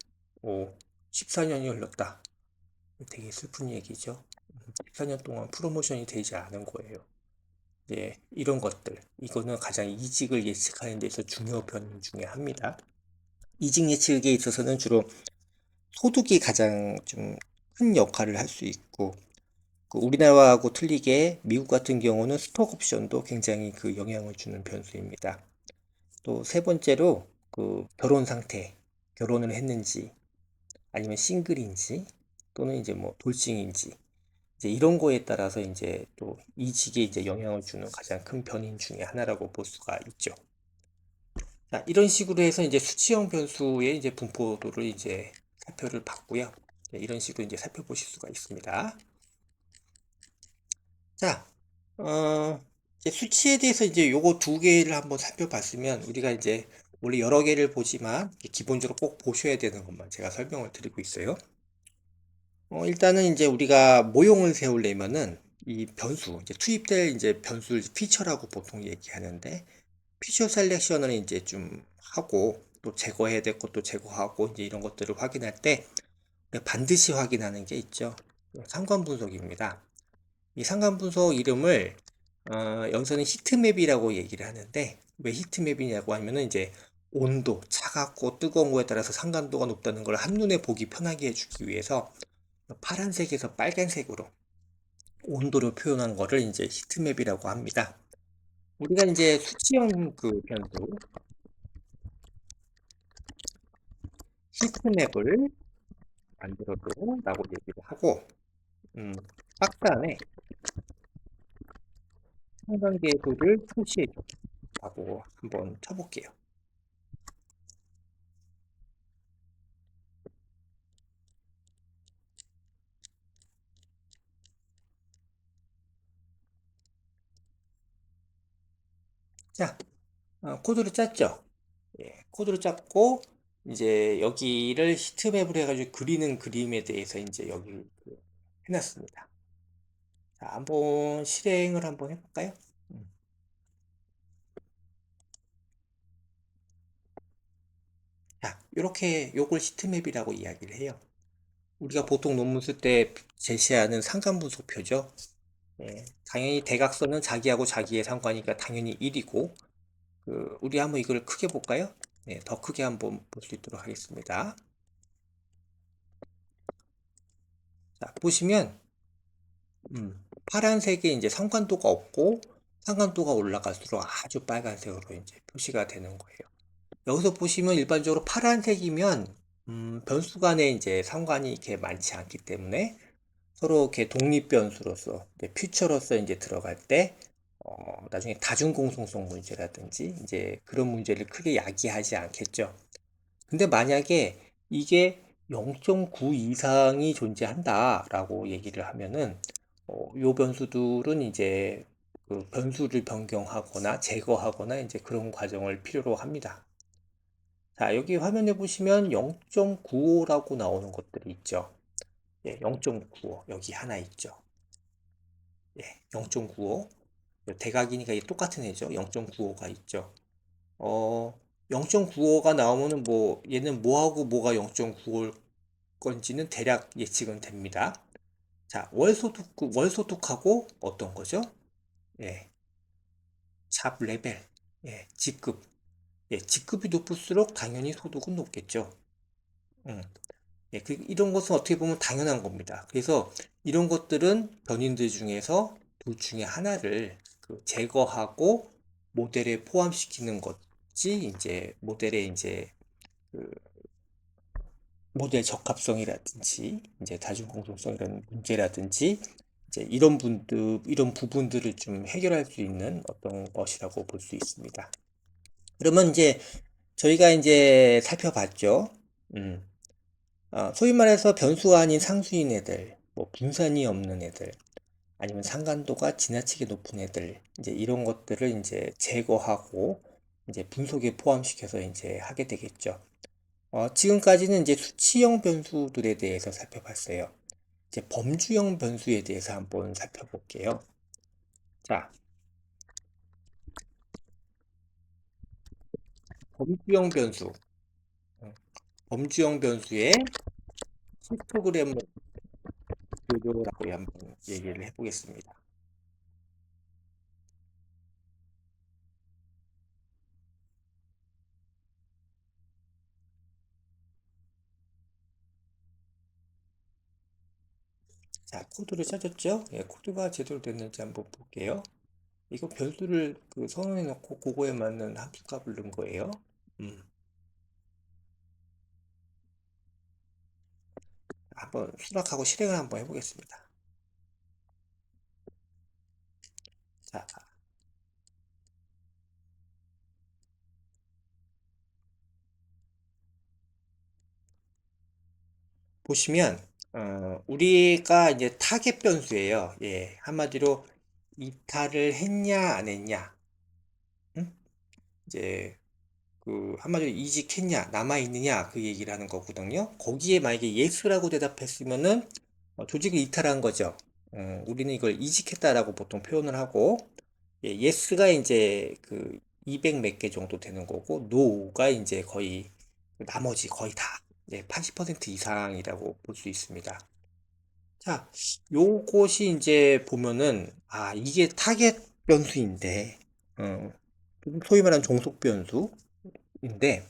S1: 14년이 흘렀다. 되게 슬픈 얘기죠. 14년 동안 프로모션이 되지 않은 거예요. 이제 이런 것들, 이거는 가장 이직을 예측하는 데 있어 중요 변 중에 합니다. 이직 예측에 있어서는 주로 소득이 가장 좀 큰 역할을 할 수 있고, 그 우리나라하고 틀리게 미국 같은 경우는 스톡 옵션도 굉장히 그 영향을 주는 변수입니다. 또 세 번째로 그 결혼 상태, 결혼을 했는지 아니면 싱글인지 또는 이제 뭐 돌싱인지 이제 이런 거에 따라서 이제 또 이직에 이제 영향을 주는 가장 큰 변인 중에 하나라고 볼 수가 있죠. 자, 이런 식으로 해서 이제 수치형 변수의 이제 분포도를 이제 살펴를 봤고요. 이런 식으로 이제 살펴보실 수가 있습니다. 자, 이제 수치에 대해서 이제 요거 두 개를 한번 살펴봤으면 우리가 이제 원래 여러 개를 보지만 기본적으로 꼭 보셔야 되는 것만 제가 설명을 드리고 있어요. 일단은 이제 우리가 모형을 세우려면은 이 변수, 이제 투입될 이제 변수를 피처라고 보통 얘기하는데, 피처 셀렉션을 이제 좀 하고 또 제거해야 될 것도 제거하고 이제 이런 것들을 확인할 때 반드시 확인하는 게 있죠. 상관 분석입니다. 이 상관 분석 이름을 여기서는 히트맵이라고 얘기를 하는데, 왜 히트맵이냐고 하면은 이제 온도, 차갑고 뜨거운 거에 따라서 상관도가 높다는 걸 한눈에 보기 편하게 해주기 위해서 파란색에서 빨간색으로 온도를 표현한 거를 이제 히트맵이라고 합니다. 우리가 이제 수치형 그 변수 히트맵을 만들어도라고 얘기를 하고, 박스 안에 상관계수를 표시해줘라고 한번 쳐볼게요. 자, 코드를 짰죠? 예, 코드를 짰고, 이제 여기를 히트맵을 해가지고 그리는 그림에 대해서 이제 여기 해놨습니다. 자, 한번 실행을 한번 해볼까요? 자, 이렇게 요걸 시트맵이라고 이야기를 해요. 우리가 보통 논문 쓸 때 제시하는 상관분소표죠. 예, 당연히 대각선은 자기하고 자기의 상관이니까 당연히 1이고, 우리 한번 이걸 크게 볼까요? 네, 더 크게 한번 볼 수 있도록 하겠습니다. 자, 보시면, 파란색에 이제 상관도가 없고, 상관도가 올라갈수록 아주 빨간색으로 이제 표시가 되는 거예요. 여기서 보시면 일반적으로 파란색이면, 변수 간에 이제 상관이 이렇게 많지 않기 때문에 서로 이렇게 독립 변수로서, 퓨처로서 이제 들어갈 때, 나중에 다중공송성 문제라든지 이제 그런 문제를 크게 야기하지 않겠죠. 근데 만약에 이게 0.9 이상이 존재한다라고 얘기를 하면은 요 변수들은 이제 그 변수를 변경하거나 제거하거나 이제 그런 과정을 필요로 합니다. 자, 여기 화면에 보시면 0.95라고 나오는 것들이 있죠. 예, 0.95 여기 하나 있죠. 예, 0.95 대각이니까 이게 똑같은 애죠. 0.95가 있죠. 0.95가 나오면은 뭐 얘는 뭐하고 뭐가 0.95일 건지는 대략 예측은 됩니다. 자, 월소득하고 어떤 거죠? 예, 잡 레벨, 예, 직급. 예, 직급이 높을수록 당연히 소득은 높겠죠. 음. 예, 이런 것은 어떻게 보면 당연한 겁니다. 그래서 이런 것들은 변인들 중에서 둘 중에 하나를 제거하고 모델에 포함시키는 것이 이제 모델의 이제 그 모델 적합성이라든지 이제 다중 공통성이라는 문제라든지 이제 이런 부분들을 좀 해결할 수 있는 어떤 것이라고 볼 수 있습니다. 그러면 이제 저희가 이제 살펴봤죠. 음. 소위 말해서 변수가 아닌 상수인 애들, 뭐 분산이 없는 애들, 아니면 상관도가 지나치게 높은 애들, 이제 이런 것들을 이제 제거하고 이제 분석에 포함시켜서 이제 하게 되겠죠. 지금까지는 이제 수치형 변수들에 대해서 살펴봤어요. 이제 범주형 변수에 대해서 한번 살펴볼게요. 자, 범주형 변수. 범주형 변수의 히스토그램 교조라고 한번 얘기를 해보겠습니다. 자, 코드를 찾았죠? 예, 코드가 제대로 됐는지 한번 볼게요. 이거 변수를 선언해 놓고 그거에 맞는 함수값을 넣은 거예요. 음, 한번 수락하고 실행을 한번 해보겠습니다. 자, 보시면 우리가 이제 타겟 변수예요. 예, 한마디로 이탈을 했냐 안 했냐, 응? 이제 한마디로 이직했냐 남아 있느냐 그 얘기를 하는 거거든요. 거기에 만약에 yes라고 대답했으면은 조직을 이탈한 거죠. 우리는 이걸 이직했다라고 보통 표현을 하고, 예, yes가 이제 200 몇 개 정도 되는 거고 no가 이제 거의 나머지 거의 다, 예, 80% 이상이라고 볼 수 있습니다. 자, 요것이 이제 보면은 이게 타겟 변수인데, 어, 소위 말하는 종속 변수인데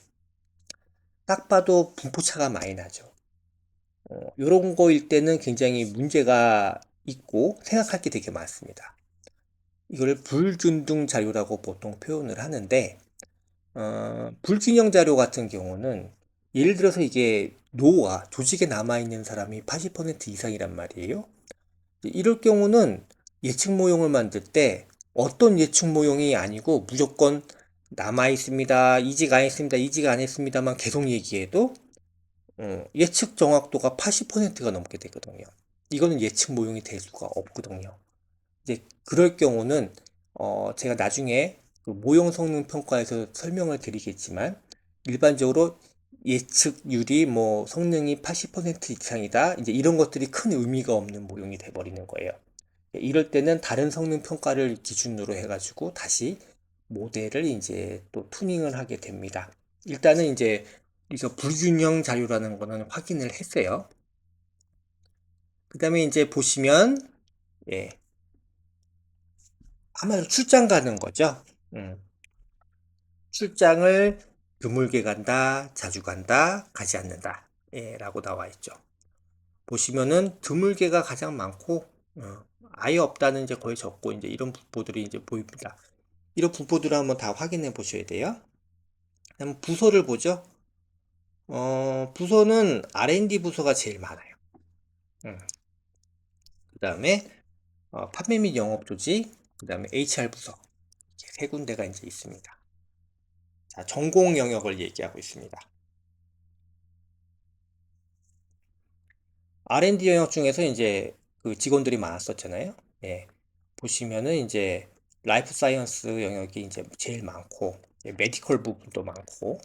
S1: 딱 봐도 분포차가 많이 나죠. 요런 거일 때는 굉장히 문제가 있고 생각할 게 되게 많습니다. 이걸 불균등 자료라고 보통 표현을 하는데, 불균형 자료 같은 경우는 예를 들어서 이게 노와 조직에 남아있는 사람이 80% 이상이란 말이에요. 이럴 경우는 예측 모형을 만들 때 어떤 예측 모형이 아니고 무조건 남아있습니다, 이직 안 했습니다, 이직 안 했습니다만 계속 얘기해도 예측 정확도가 80%가 넘게 되거든요. 이거는 예측 모형이 될 수가 없거든요. 이제 그럴 경우는 제가 나중에 모형 성능 평가에서 설명을 드리겠지만 일반적으로 예측률이 뭐 성능이 80% 이상이다. 이제 이런 것들이 큰 의미가 없는 모형이 돼 버리는 거예요. 이럴 때는 다른 성능 평가를 기준으로 해가지고 다시 모델을 이제 또 튜닝을 하게 됩니다. 일단은 이제 이거 불균형 자료라는 거는 확인을 했어요. 그 다음에 이제 보시면, 예, 아마도 출장 가는 거죠. 출장을 드물게 간다, 자주 간다, 가지 않는다. 예, 라고 나와 있죠. 보시면은 드물게가 가장 많고, 아예 없다는 이제 거의 적고, 이제 이런 분포들이 이제 보입니다. 이런 분포들을 한번 다 확인해 보셔야 돼요. 그다음 부서를 보죠. 부서는 R&D 부서가 제일 많아요. 그 다음에 판매 및 영업 조직, 그 다음에 HR 부서, 이렇게 세 군데가 이제 있습니다. 자, 전공 영역을 얘기하고 있습니다. R&D 영역 중에서 이제 그 직원들이 많았었잖아요. 예. 보시면은 이제 라이프 사이언스 영역이 이제 제일 많고, 메디컬 부분도 많고,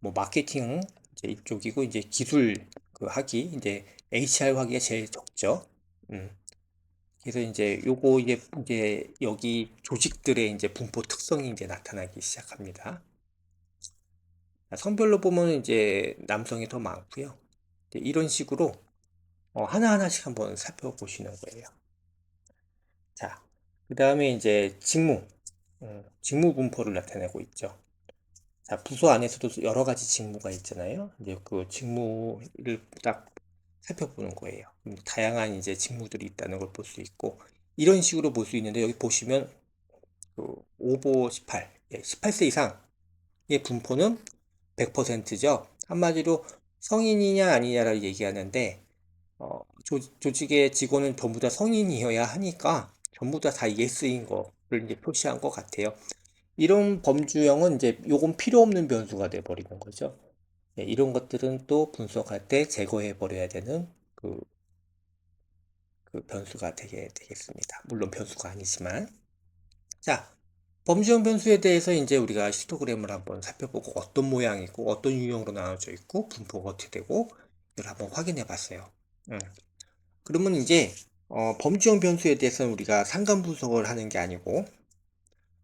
S1: 뭐 마케팅 이제 이쪽이고, 이제 기술 그 학위 이제 HR 학위가 제일 적죠. 그래서 이제 요거 이제 여기 조직들의 이제 분포 특성이 이제 나타나기 시작합니다. 성별로 보면 이제 남성이 더 많고요. 이런 식으로 하나하나씩 한번 살펴보시는 거예요. 자, 그 다음에 이제 직무 분포를 나타내고 있죠. 자, 부서 안에서도 여러 가지 직무가 있잖아요. 이제 그 직무를 딱 살펴보는 거예요. 다양한 이제 직무들이 있다는 걸 볼 수 있고, 이런 식으로 볼 수 있는데, 여기 보시면 그 오버 18, 18세 이상의 분포는 100%죠. 한마디로 성인이냐 아니냐를 얘기하는데, 조직의 직원은 전부 다 성인이어야 하니까 전부 다 예스인 거를 이제 표시한 것 같아요. 이런 범주형은 이제 요건 필요 없는 변수가 돼 버리는 거죠. 이런 것들은 또 분석할 때 제거해 버려야 되는 그 변수가 되겠습니다. 물론 변수가 아니지만. 자, 범주형 변수에 대해서 이제 우리가 히스토그램을 한번 살펴보고 어떤 모양이고 어떤 유형으로 나눠져 있고 분포가 어떻게 되고 이걸 한번 확인해 봤어요. 그러면 이제 범주형 변수에 대해서는 우리가 상관 분석을 하는 게 아니고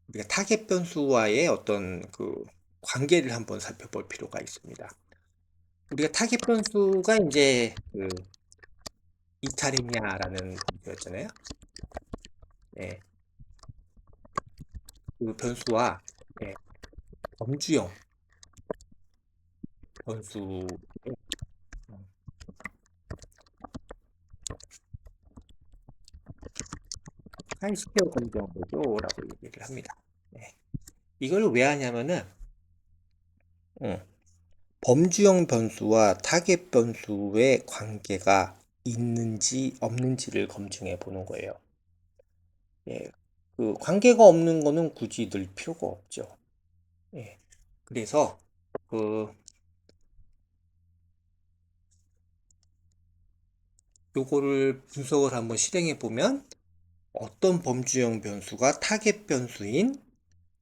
S1: 우리가 타겟 변수와의 어떤 그 관계를 한번 살펴볼 필요가 있습니다. 우리가 타겟 변수가 이제 그 이탈이냐라는 변수였잖아요. 예, 그 변수와 예, 범주형 변수 하이스퀘어 검정 구조라고 얘기를 합니다. 네. 이걸 왜 하냐면은 범주형 변수와 타겟 변수의 관계가 있는지 없는지를 검증해 보는 거예요. 예, 그 관계가 없는 거는 굳이 넣을 필요가 없죠. 예, 그래서 그 요거를 분석을 한번 실행해 보면 어떤 범주형 변수가 타겟 변수인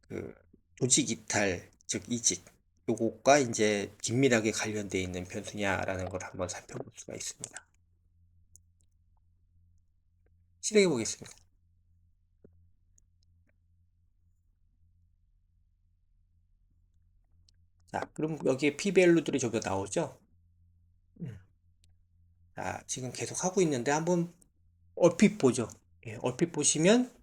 S1: 그 조직 이탈, 즉 이직 요것과 이제 긴밀하게 관련되어 있는 변수냐라는 걸 한번 살펴볼 수가 있습니다. 실행해 보겠습니다. 자, 그럼 여기에 p-밸류들이 저기 나오죠? 자, 지금 계속 하고 있는데 한번 얼핏 보죠. 예, 얼핏 보시면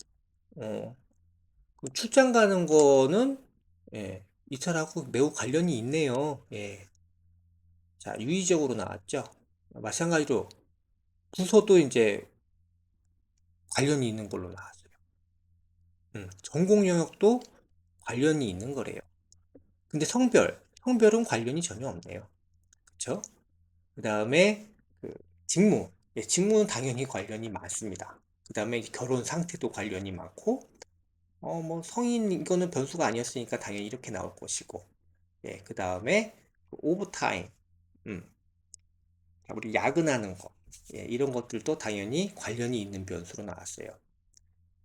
S1: 그 출장 가는 거는 예, 이탈하고 매우 관련이 있네요. 예. 자, 유의적으로 나왔죠. 마찬가지로 부서도 이제 관련이 있는 걸로 나왔어요. 전공 영역도 관련이 있는 거래요. 근데 성별은 관련이 전혀 없네요. 그쵸? 그 다음에 그 직무, 직무는 당연히 관련이 많습니다. 그 다음에 결혼 상태도 관련이 많고, 뭐 성인 이거는 변수가 아니었으니까 당연히 이렇게 나올 것이고, 예, 그 다음에 오버타임, 우리 야근하는 거, 예, 이런 것들도 당연히 관련이 있는 변수로 나왔어요.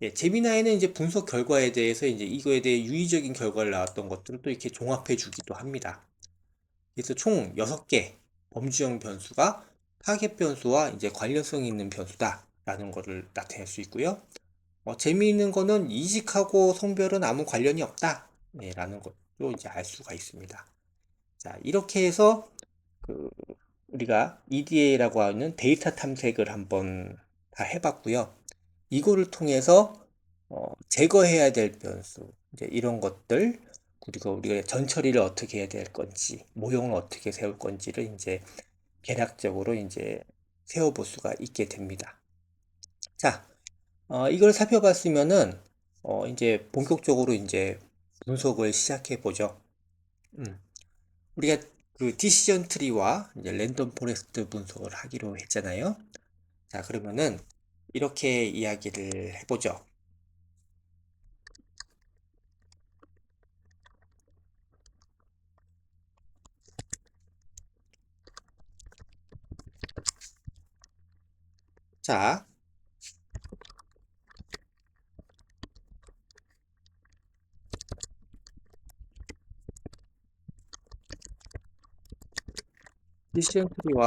S1: 예, 제미나이는 이제 분석 결과에 대해서 이제 이거에 대해 유의적인 결과를 나왔던 것들을 또 이렇게 종합해 주기도 합니다. 그래서 총 6개 범주형 변수가 타겟 변수와 이제 관련성이 있는 변수다라는 것을 나타낼 수 있고요. 재미있는 거는 이직하고 성별은 아무 관련이 없다. 네, 라는 것도 이제 알 수가 있습니다. 자, 이렇게 해서 그 우리가 EDA라고 하는 데이터 탐색을 한번 다 해봤고요. 이거를 통해서 제거해야 될 변수, 이제 이런 것들, 그리고 우리가 전 처리를 어떻게 해야 될 건지, 모형을 어떻게 세울 건지를 이제 개략적으로 이제 세워볼 수가 있게 됩니다. 자, 이걸 살펴봤으면은 이제 본격적으로 이제 분석을 시작해 보죠. 우리가 그 디시전 트리와 이제 랜덤 포레스트 분석을 하기로 했잖아요. 자, 그러면은 이렇게 이야기를 해보죠. 자, 디시전 트리와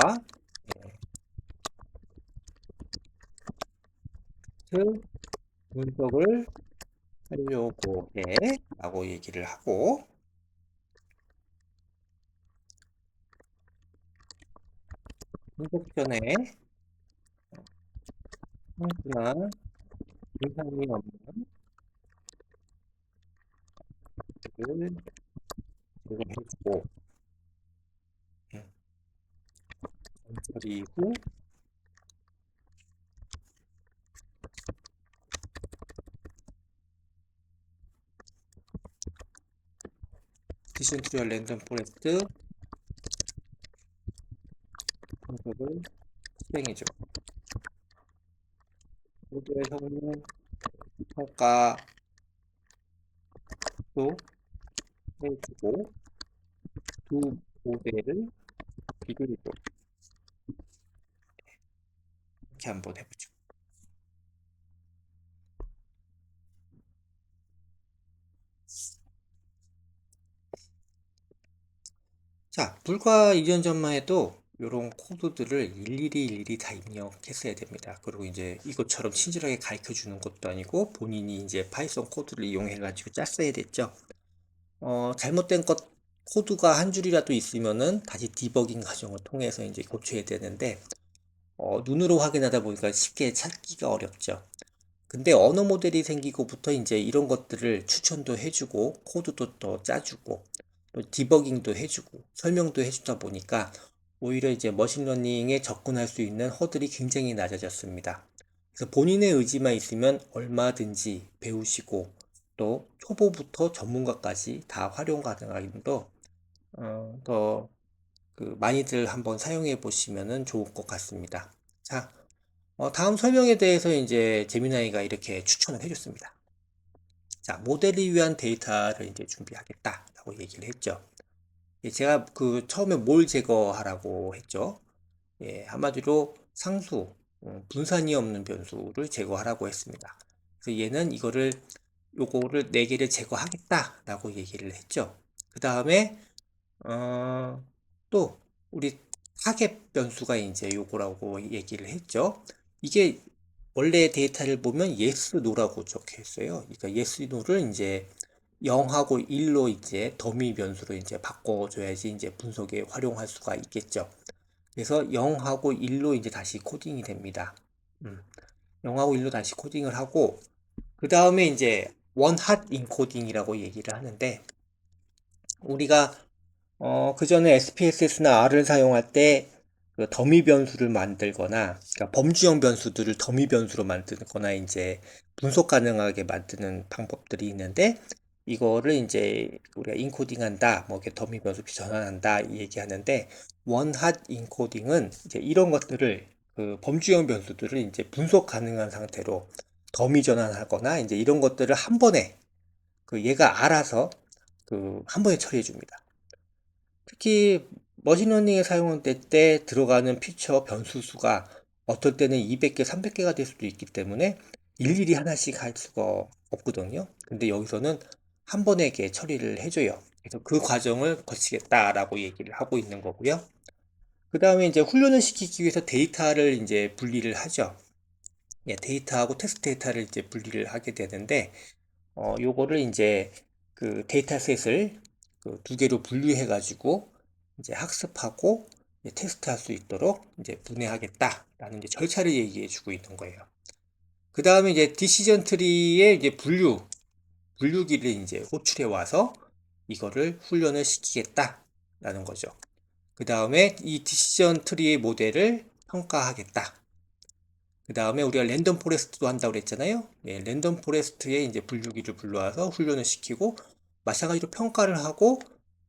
S1: 분석을 하려고 해 라고 얘기를 하고, 분석 전에 상수나 분산이 없는 를 제거해주고, 그리고 디시전 트리와 랜덤 포레스트 분석을 실행해줘. 모두의 성능 평가도 해주고, 두 모델을 비교해줘. 이렇게 한번 해보죠. 자, 불과 2년 전만 해도 이런 코드들을 일일이 다 입력했어야 됩니다. 그리고 이제 이것처럼 친절하게 가르쳐 주는 것도 아니고 본인이 이제 파이썬 코드를 이용해 가지고 짰어야 됐죠. 잘못된 것 코드가 한 줄이라도 있으면은 다시 디버깅 과정을 통해서 이제 고쳐야 되는데 눈으로 확인하다 보니까 쉽게 찾기가 어렵죠. 근데 언어 모델이 생기고부터 이제 이런 것들을 추천도 해주고 코드도 더 짜주고 또 디버깅도 해주고 설명도 해주다 보니까 오히려 이제 머신러닝에 접근할 수 있는 허들이 굉장히 낮아졌습니다. 그래서 본인의 의지만 있으면 얼마든지 배우시고 또 초보부터 전문가까지 다 활용 가능하기도 더 많이들 한번 사용해 보시면 좋을 것 같습니다. 자, 다음 설명에 대해서 이제 재미나이가 이렇게 추천을 해줬습니다. 자, 모델을 위한 데이터를 이제 준비하겠다라고 얘기를 했죠. 예, 제가 처음에 뭘 제거하라고 했죠. 예, 한마디로 상수, 분산이 없는 변수를 제거하라고 했습니다. 그래서 얘는 요거를 4개를 제거하겠다라고 얘기를 했죠. 그 다음에 또 우리 타겟 변수가 이제 요거라고 얘기를 했죠. 이게 원래 데이터를 보면 yes, no라고 적혀 있어요. 그러니까 yes, no를 이제 0하고 1로 이제 더미 변수로 이제 바꿔줘야지 이제 분석에 활용할 수가 있겠죠. 그래서 0하고 1로 이제 다시 코딩이 됩니다. 0하고 1로 다시 코딩을 하고, 그 다음에 이제 원핫 인코딩이라고 얘기를 하는데, 우리가 그 전에 SPSS나 R을 사용할 때 그 더미 변수를 만들거나, 그러니까 범주형 변수들을 더미 변수로 만들거나, 이제 분석 가능하게 만드는 방법들이 있는데, 이거를 이제 우리가 인코딩한다, 뭐 이렇게 더미 변수 전환한다, 이 얘기하는데, 원핫 인코딩은 이제 이런 것들을 범주형 변수들을 이제 분석 가능한 상태로 더미 전환하거나, 이제 이런 것들을 한 번에 얘가 알아서 한 번에 처리해 줍니다. 특히 머신러닝에 사용할 때 들어가는 피처 변수 수가 어떨 때는 200개, 300개가 될 수도 있기 때문에 일일이 하나씩 할 수가 없거든요. 근데 여기서는 한 번에 이렇게 처리를 해줘요. 그래서 그 과정을 거치겠다라고 얘기를 하고 있는 거고요. 그 다음에 이제 훈련을 시키기 위해서 데이터를 이제 분리를 하죠. 예, 데이터하고 텍스트 데이터를 이제 분리를 하게 되는데, 요거를 이제 데이터셋을 두 개로 분류해 가지고 이제 학습하고 이제 테스트할 수 있도록 이제 분해하겠다라는 이제 절차를 얘기해 주고 있는 거예요. 그 다음에 이제 디시전 트리의 이제 분류기를 이제 호출해 와서 이거를 훈련을 시키겠다라는 거죠. 그 다음에 이 디시전 트리의 모델을 평가하겠다. 그 다음에 우리가 랜덤 포레스트도 한다고 그랬잖아요. 예, 랜덤 포레스트에 이제 분류기를 불러와서 훈련을 시키고 마찬가지로 평가를 하고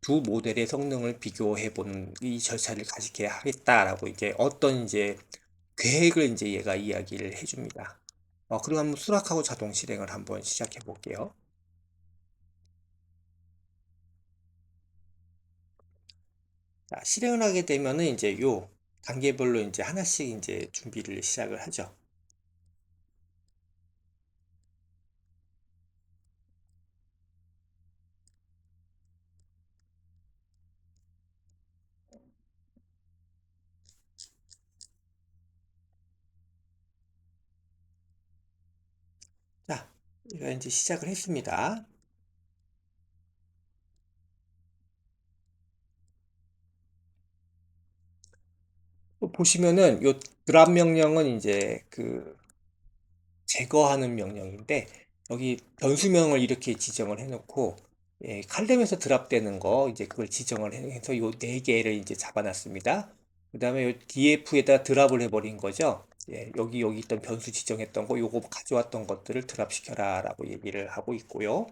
S1: 두 모델의 성능을 비교해 보는 이 절차를 가지게 하겠다라고 이제 어떤 이제 계획을 이제 얘가 이야기를 해줍니다. 그럼 한번 수락하고 자동 실행을 한번 시작해 볼게요. 자, 실행을 하게 되면은 이제 요 단계별로 이제 하나씩 이제 준비를 시작을 하죠. 자, 얘가 이제 시작을 했습니다. 또 보시면은 요 드랍 명령은 이제 그 제거하는 명령인데 여기 변수명을 이렇게 지정을 해놓고 예, 칼럼에서 드랍되는 거 이제 그걸 지정을 해서 요 네 개를 이제 잡아놨습니다. 그 다음에 요 df에다 드랍을 해버린 거죠. 예, 여기 있던 변수 지정했던 거 요거 가져왔던 것들을 드랍 시켜라 라고 얘기를 하고 있고요.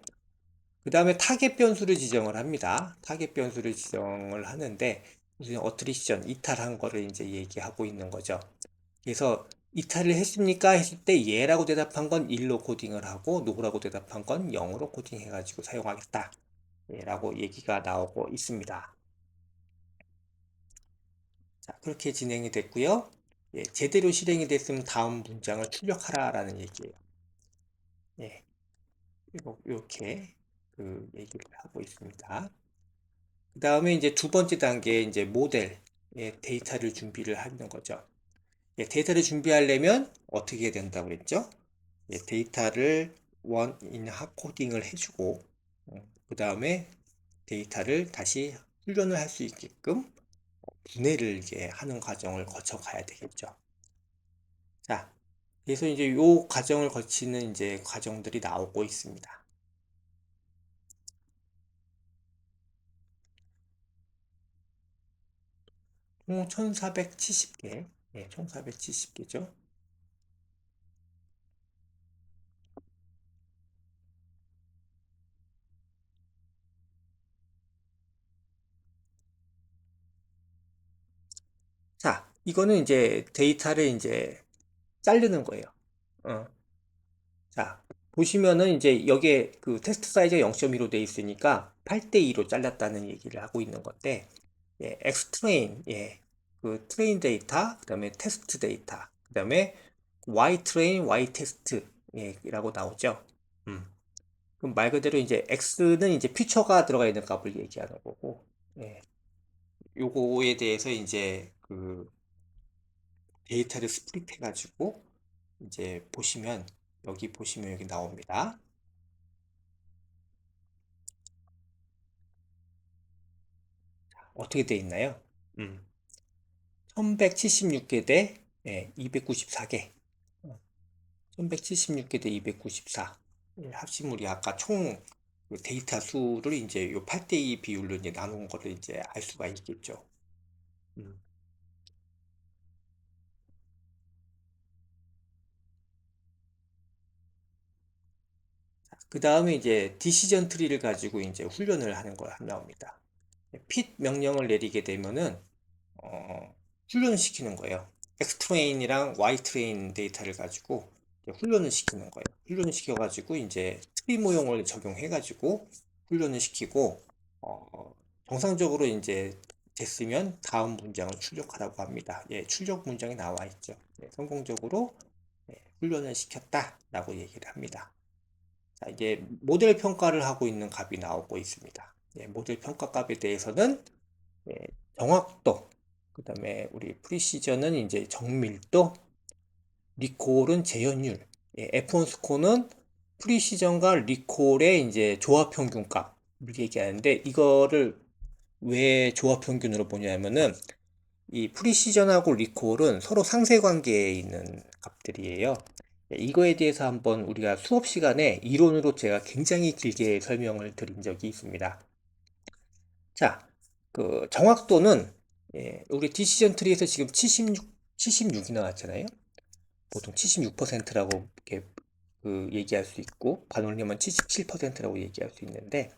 S1: 그 다음에 타겟 변수를 지정을 합니다. 타겟 변수를 지정을 하는데 무슨 어트리션 이탈한 거를 이제 얘기하고 있는 거죠. 그래서 이탈을 했습니까? 했을 때 예라고 대답한 건 1로 코딩을 하고 노라고 대답한 건 0으로 코딩해 가지고 사용하겠다 라고 얘기가 나오고 있습니다. 자, 그렇게 진행이 됐고요. 예, 제대로 실행이 됐으면 다음 문장을 출력하라 라는 얘기예요. 예, 이렇게 그 얘기를 하고 있습니다. 그 다음에 이제 두 번째 단계 이제 모델 데이터를 준비를 하는 거죠. 예, 데이터를 준비하려면 어떻게 된다고 그랬죠? 예, 데이터를 원인 핫코딩을 해주고 그 다음에 데이터를 다시 훈련을 할 수 있게끔 분해를 이제 하는 과정을 거쳐 가야 되겠죠. 자, 그래서 이제 요 과정을 거치는 이제 과정들이 나오고 있습니다. 총 1470개, 예, 1470개죠. 자, 이거는 이제 데이터를 이제 자르는 거예요. 어. 자, 보시면은 이제 여기에 그 테스트 사이즈가 0.2로 돼 있으니까 8대2로 잘랐다는 얘기를 하고 있는 건데, 예, 엑스트레인, 예, 그 트레인 데이터, 그 다음에 테스트 데이터, 그 다음에 Y 트레인, Y 테스트, 예, 라고 나오죠. 그럼 말 그대로 이제 X는 이제 퓨처가 들어가 있는 값을 얘기하는 거고, 예, 요거에 대해서 이제 그 데이터를 스플릿 해가지고 이제 보시면 여기 보시면 여기 나옵니다. 어떻게 돼 있나요? 1176개 대 294개. 1176개 대 294. 합심물이 아까 총 그 데이터 수를 이제 요 8대2 비율로 이제 나눈 거를 이제 알 수가 있겠죠. 음. 그 다음에 이제 디시전 트리를 가지고 이제 훈련을 하는 거 나옵니다. 핏 명령을 내리게 되면은 훈련을 시키는 거예요. X트레인이랑 Y트레인 데이터를 가지고 훈련을 시키는 거예요. 훈련을 시켜가지고 이제 트리 모형을 적용해가지고 훈련을 시키고 정상적으로 이제 됐으면 다음 문장을 출력하라고 합니다. 예, 출력 문장이 나와 있죠. 예, 성공적으로 훈련을 시켰다라고 얘기를 합니다. 자, 이제 모델 평가를 하고 있는 값이 나오고 있습니다. 예, 모델 평가 값에 대해서는 예, 정확도, 그 다음에 우리 프리시전은 이제 정밀도, 리콜은 재현율, 예, F1 스코어는 프리시전과 리콜의 이제 조합 평균값을 얘기하는데 이거를 왜 조합 평균으로 보냐면은 이 프리시전하고 리콜은 서로 상쇄 관계에 있는 값들이에요. 이거에 대해서 한번 우리가 수업 시간에 이론으로 제가 굉장히 길게 설명을 드린 적이 있습니다. 자, 그 정확도는 우리 디시전 트리에서 지금 76이 나왔잖아요. 보통 76%라고 이렇게 얘기할 수 있고 반올림은 77%라고 얘기할 수 있는데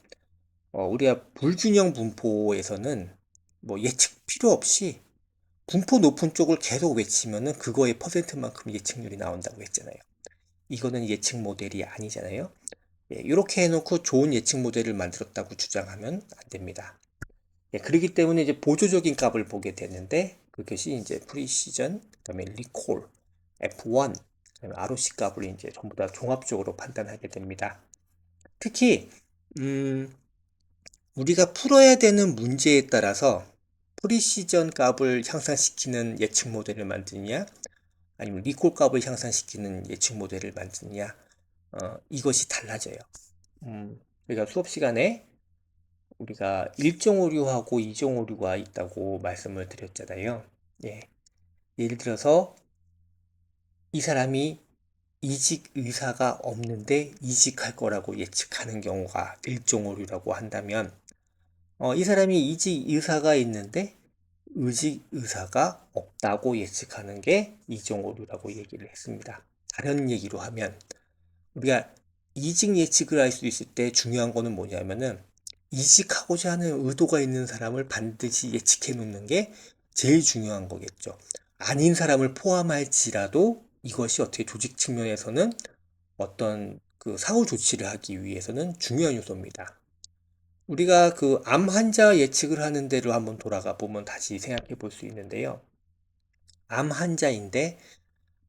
S1: 우리가 불균형 분포에서는 뭐 예측 필요 없이 분포 높은 쪽을 계속 외치면은 그거의 퍼센트만큼 예측률이 나온다고 했잖아요. 이거는 예측 모델이 아니잖아요. 이렇게 해놓고 좋은 예측 모델을 만들었다고 주장하면 안 됩니다. 그렇기 때문에 이제 보조적인 값을 보게 되는데 그것이 이제 프리시전, 그다음에 리콜, F1, 그다음에 ROC 값을 이제 전부 다 종합적으로 판단하게 됩니다. 특히 우리가 풀어야 되는 문제에 따라서 프리시전 값을 향상시키는 예측 모델을 만드냐 아니면 리콜 값을 향상시키는 예측 모델을 만드냐 이것이 달라져요. 그러니까 수업 시간에 우리가 1종 오류하고 2종 오류가 있다고 말씀을 드렸잖아요. 예. 예를 들어서 이 사람이 이직 의사가 없는데 이직할 거라고 예측하는 경우가 1종 오류라고 한다면 이 사람이 이직 의사가 있는데 의직 의사가 없다고 예측하는 게 2종 오류라고 얘기를 했습니다. 다른 얘기로 하면 우리가 이직 예측을 할 수 있을 때 중요한 거는 뭐냐면은 이직하고자 하는 의도가 있는 사람을 반드시 예측해 놓는 게 제일 중요한 거겠죠. 아닌 사람을 포함할지라도 이것이 어떻게 조직 측면에서는 어떤 그 사후 조치를 하기 위해서는 중요한 요소입니다. 우리가 그 암 환자 예측을 하는 데로 한번 돌아가 보면 다시 생각해 볼 수 있는데요. 암 환자인데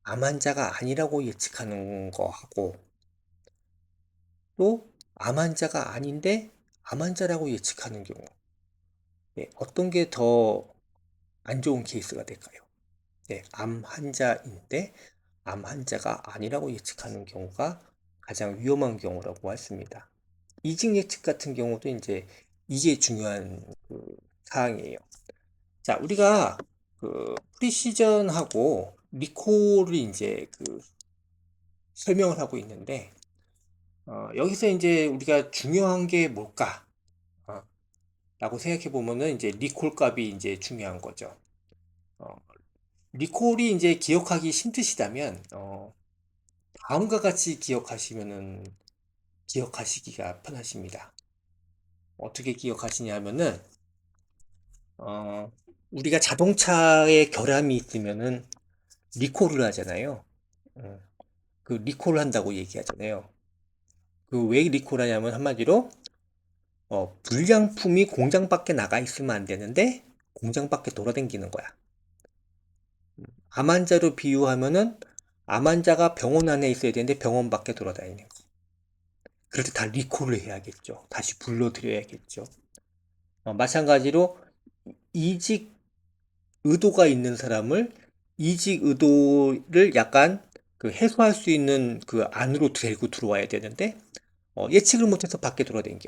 S1: 암 환자가 아니라고 예측하는 거하고 또 암 환자가 아닌데 암 환자라고 예측하는 경우 어떤 게 더 안 좋은 케이스가 될까요? 암 환자인데 암 환자가 아니라고 예측하는 경우가 가장 위험한 경우라고 했습니다. 이직 예측 같은 경우도 이제 이게 중요한 그 사항이에요. 자, 우리가 그 프리시전하고 리콜을 이제 설명을 하고 있는데 여기서 이제 우리가 중요한 게 뭘까? 라고 생각해 보면은 이제 리콜 값이 이제 중요한 거죠. 어, 리콜이 이제 기억하기 힘드시다면 다음과 같이 기억하시면은 기억하시기가 편하십니다. 어떻게 기억하시냐면은 우리가 자동차에 결함이 있으면은 리콜을 하잖아요. 어, 그 리콜을 한다고 얘기하잖아요. 그 왜 리콜 하냐면 한마디로 불량품이 공장 밖에 나가 있으면 안 되는데 공장 밖에 돌아다니는 거야. 암 환자로 비유하면은 암 환자가 병원 안에 있어야 되는데 병원 밖에 돌아다니는 거. 그럴 때 다 리콜을 해야겠죠. 다시 불러드려야겠죠. 마찬가지로 이직 의도가 있는 사람을 이직 의도를 약간 그 해소할 수 있는 그 안으로 데리고 들어와야 되는데 예측을 못해서 밖에 돌아다녀.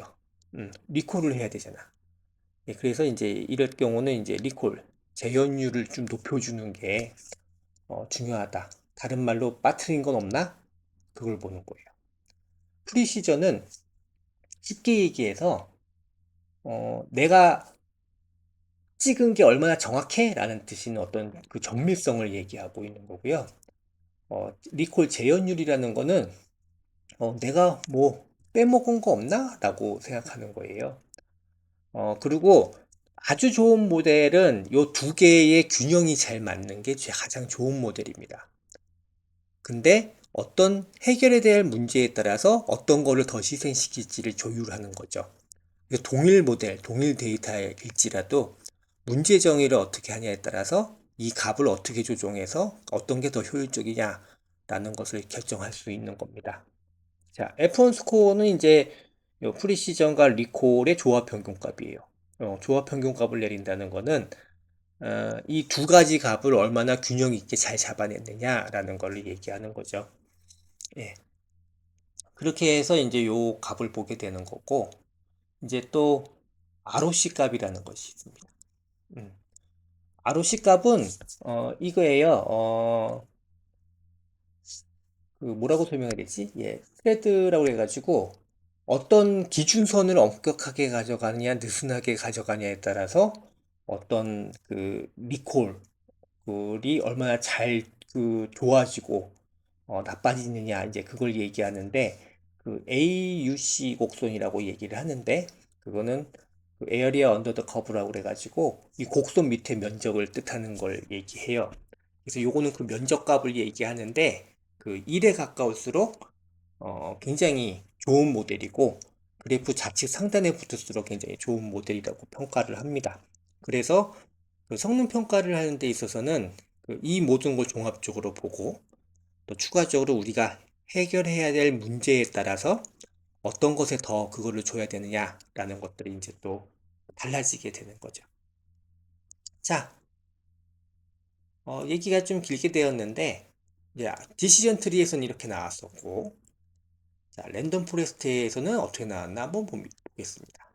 S1: 리콜을 해야 되잖아. 그래서 이제 이럴 경우는 이제 리콜 재현율을 좀 높여주는 게 중요하다. 다른 말로 빠트린 건 없나? 그걸 보는 거예요. 프리시전은 쉽게 얘기해서 내가 찍은 게 얼마나 정확해? 라는 뜻인 어떤 그 정밀성을 얘기하고 있는 거고요. 리콜 재현율이라는 거는 내가 뭐 빼먹은 거 없나? 라고 생각하는 거예요. 그리고 아주 좋은 모델은 이 두 개의 균형이 잘 맞는 게 가장 좋은 모델입니다. 근데 어떤 해결해야 될 문제에 따라서 어떤 거를 더 희생시킬지를 조율하는 거죠. 동일 모델, 동일 데이터일지라도 문제 정의를 어떻게 하냐에 따라서 이 값을 어떻게 조정해서 어떤 게 더 효율적이냐라는 것을 결정할 수 있는 겁니다. 자, F1 스코어는 이제 프리시전과 리콜의 조합 평균값이에요. 조합 평균값을 내린다는 거는 이 두 가지 값을 얼마나 균형 있게 잘 잡아냈느냐라는 걸 얘기하는 거죠. 예. 그렇게 해서 이제 요 값을 보게 되는 거고, 이제 또 ROC 값이라는 것이 있습니다. ROC 값은 이거예요. 그 뭐라고 설명해야 되지? 예, 스프레드라고 해가지고 어떤 기준선을 엄격하게 가져가느냐, 느슨하게 가져가냐에 따라서 어떤 그 리콜이 얼마나 잘 그 좋아지고 나빠지느냐 이제 그걸 얘기하는데 그 AUC 곡선이라고 얘기를 하는데 그거는 그 에어리어 언더 더 커브라고 그래가지고 이 곡선 밑에 면적을 뜻하는 걸 얘기해요. 그래서 요거는 그 면적값을 얘기하는데 그 1에 가까울수록 굉장히 좋은 모델이고 그래프 좌측 상단에 붙을수록 굉장히 좋은 모델이라고 평가를 합니다. 그래서 그 성능 평가를 하는 데 있어서는 그이 모든 걸 종합적으로 보고 또 추가적으로 우리가 해결해야 될 문제에 따라서 어떤 것에 더 그거를 줘야 되느냐라는 것들이 이제 또 달라지게 되는 거죠. 자, 얘기가 좀 길게 되었는데 이제 디시전 트리에서는 이렇게 나왔었고 자, 랜덤 포레스트에서는 어떻게 나왔나 한번 보겠습니다.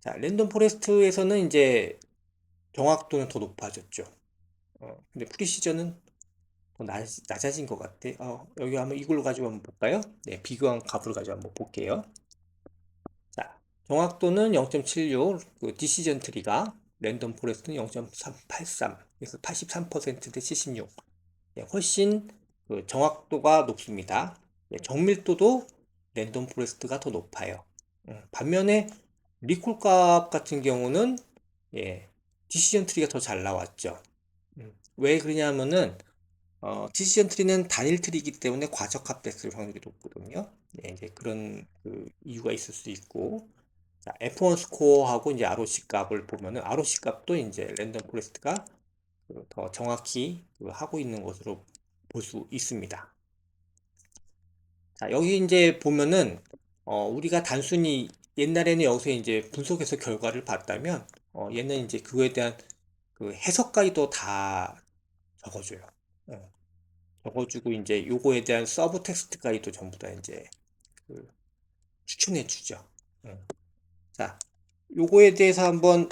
S1: 자, 랜덤 포레스트에서는 이제 정확도는 더 높아졌죠. 근데 프리시전은 더 낮아진 것 같아. 여기 한번 이걸로 가지고 한번 볼까요? 네, 비교한 값을 가지고 한번 볼게요. 자, 정확도는 0.76, 그 디시전 트리가 랜덤 포레스트는 0.383, 그래서 83%대 76. 네, 훨씬 그 정확도가 높습니다. 네, 정밀도도 랜덤 포레스트가 더 높아요. 반면에 리콜 값 같은 경우는 예, 디시전 트리가 더 잘 나왔죠. 왜 그러냐면은 디시전 트리는 단일 트리이기 때문에 과적합됐을 확률이 높거든요. 네, 이제 그런 그 이유가 있을 수 있고, 자, F1 스코어하고 이제 ROC 값을 보면은 ROC 값도 이제 랜덤 포레스트가 더 정확히 하고 있는 것으로 볼 수 있습니다. 자, 여기 이제 보면은 우리가 단순히 옛날에는 여기서 이제 분석해서 결과를 봤다면 얘는 이제 그거에 대한 그 해석까지도 다 적어줘요. 어, 적어주고 이제 요거에 대한 서브 텍스트까지도 전부 다 이제 그 추천해 주죠. 자, 요거에 대해서 한번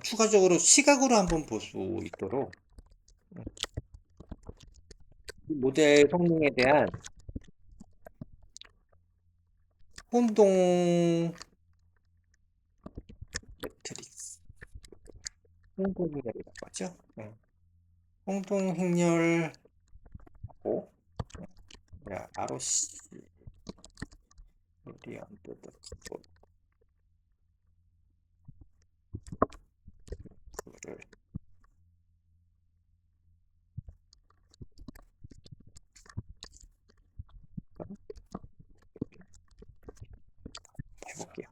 S1: 추가적으로 시각으로 한번 볼 수 있도록 이 모델 성능에 대한 혼동 매트릭스, 혼동 행렬이라고 하죠. 혼동 행렬하고 ROC 리언드 를 해볼게요.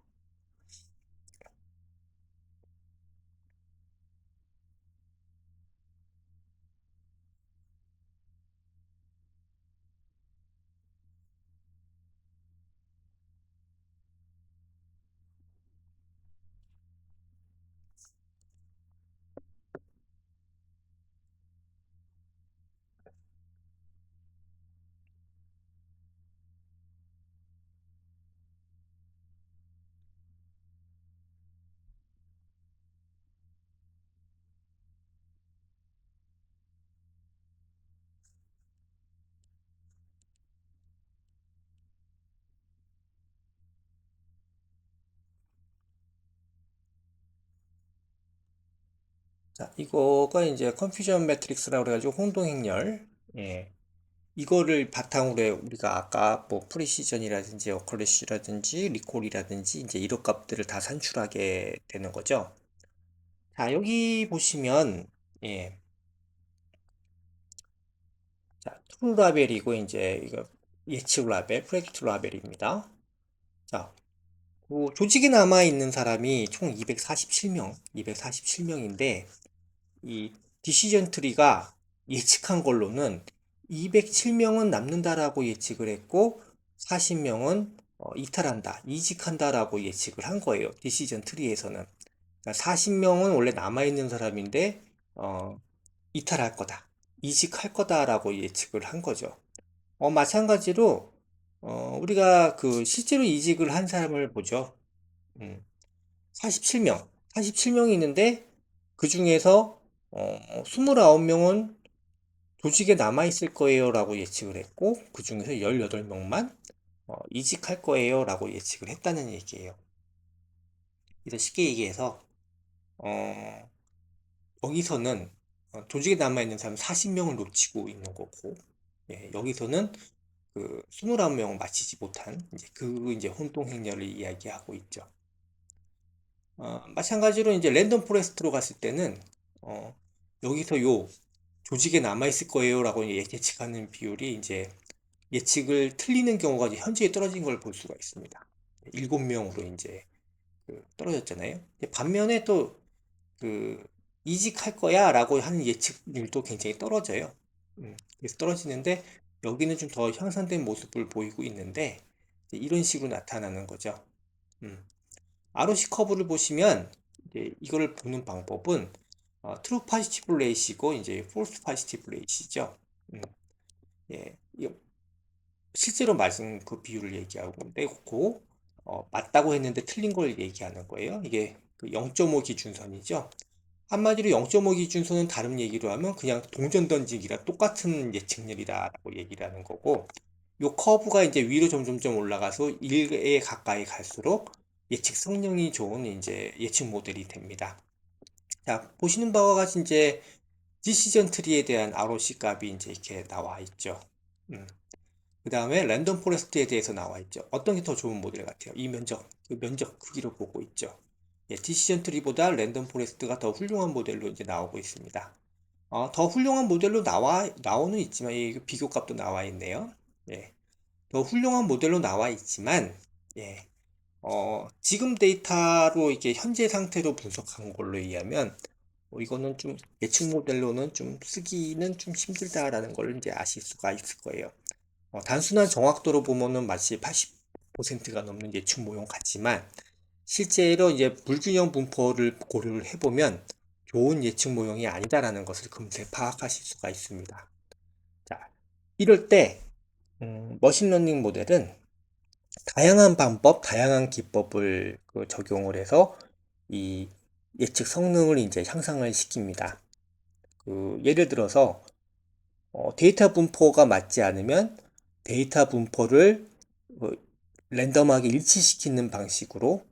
S1: 자, 이거가 이제 컨퓨전 매트릭스라고 그래가지고 혼동 행렬. 예. 이거를 바탕으로 우리가 아까 뭐 프리시전이라든지 어컬리시라든지 리콜이라든지 이제 이런 값들을 다 산출하게 되는 거죠. 자, 여기 보시면 예. 자, 트루 라벨이고 이제 이거 예측 라벨, 프레딕트 라벨입니다. 자, 그 조직에 남아 있는 사람이 총 247명, 247명인데 이 디시전 트리가 예측한 걸로는 207명은 남는다라고 예측을 했고 40명은 이탈한다, 이직한다라고 예측을 한 거예요. 디시전 트리에서는. 그러니까 40명은 원래 남아있는 사람인데 이탈할 거다, 이직할 거다라고 예측을 한 거죠. 마찬가지로 우리가 그 실제로 이직을 한 사람을 보죠. 47명. 47명이 있는데 그 중에서 29명은 조직에 남아있을 거예요 라고 예측을 했고 그 중에서 18명만 이직할 거예요 라고 예측을 했다는 얘기예요. 그래서 쉽게 얘기해서 어, 여기서는 조직에 남아있는 사람 40명을 놓치고 있는 거고 예, 여기서는 그 29명을 마치지 못한 이제 혼동 행렬을 이야기하고 있죠. 마찬가지로 이제 랜덤 포레스트로 갔을 때는 어, 여기서 요 조직에 남아있을 거예요 라고 예측하는 비율이 이제 예측을 틀리는 경우가 이제 현저히 떨어진 걸 볼 수가 있습니다. 7명으로 이제 떨어졌잖아요. 반면에 또 그 이직할 거야 라고 하는 예측률도 굉장히 떨어져요. 그래서 떨어지는데 여기는 좀 더 향상된 모습을 보이고 있는데 이런 식으로 나타나는 거죠. 음. ROC 커브를 보시면 이제 이거를 보는 방법은 트루 파지티브 레이시고 이제 폴스 파지티브 레이시죠. 예, 실제로 맞은 그 비율을 얘기하고 내고 맞다고 했는데 틀린 걸 얘기하는 거예요. 이게 그 0.5 기준선이죠. 한마디로 0.5 기준선은 다른 얘기로 하면 그냥 동전 던지기랑 똑같은 예측률이다라고 얘기를 하는 거고 요 커브가 이제 위로 점점점 올라가서 1에 가까이 갈수록 예측 성능이 좋은 이제 예측 모델이 됩니다. 자, 보시는 바와 같이 이제 디시전 트리에 대한 ROC 값이 이제 이렇게 나와 있죠. 그 다음에 랜덤 포레스트에 대해서 나와 있죠. 어떤 게 더 좋은 모델 같아요? 이 면적, 그 면적 크기로 보고 있죠. 예, 디시전 트리보다 랜덤 포레스트가 더 훌륭한 모델로 이제 나오고 있습니다. 더 훌륭한 모델로 나오는 있지만, 이 비교값도 나와 있네요. 예, 더 훌륭한 모델로 나와 있지만, 예, 지금 데이터로 이게 현재 상태로 분석한 걸로 의하면, 이거는 좀 예측 모델로는 좀 쓰기는 좀 힘들다라는 걸 이제 아실 수가 있을 거예요. 단순한 정확도로 보면은 마치 80%가 넘는 예측 모형 같지만 실제로 이제 불균형 분포를 고려를 해보면 좋은 예측 모형이 아니다라는 것을 금세 파악하실 수가 있습니다. 자, 이럴 때 머신러닝 모델은 다양한 방법, 다양한 기법을 적용을 해서 이 예측 성능을 이제 향상을 시킵니다. 예를 들어서 데이터 분포가 맞지 않으면 데이터 분포를 랜덤하게 일치시키는 방식으로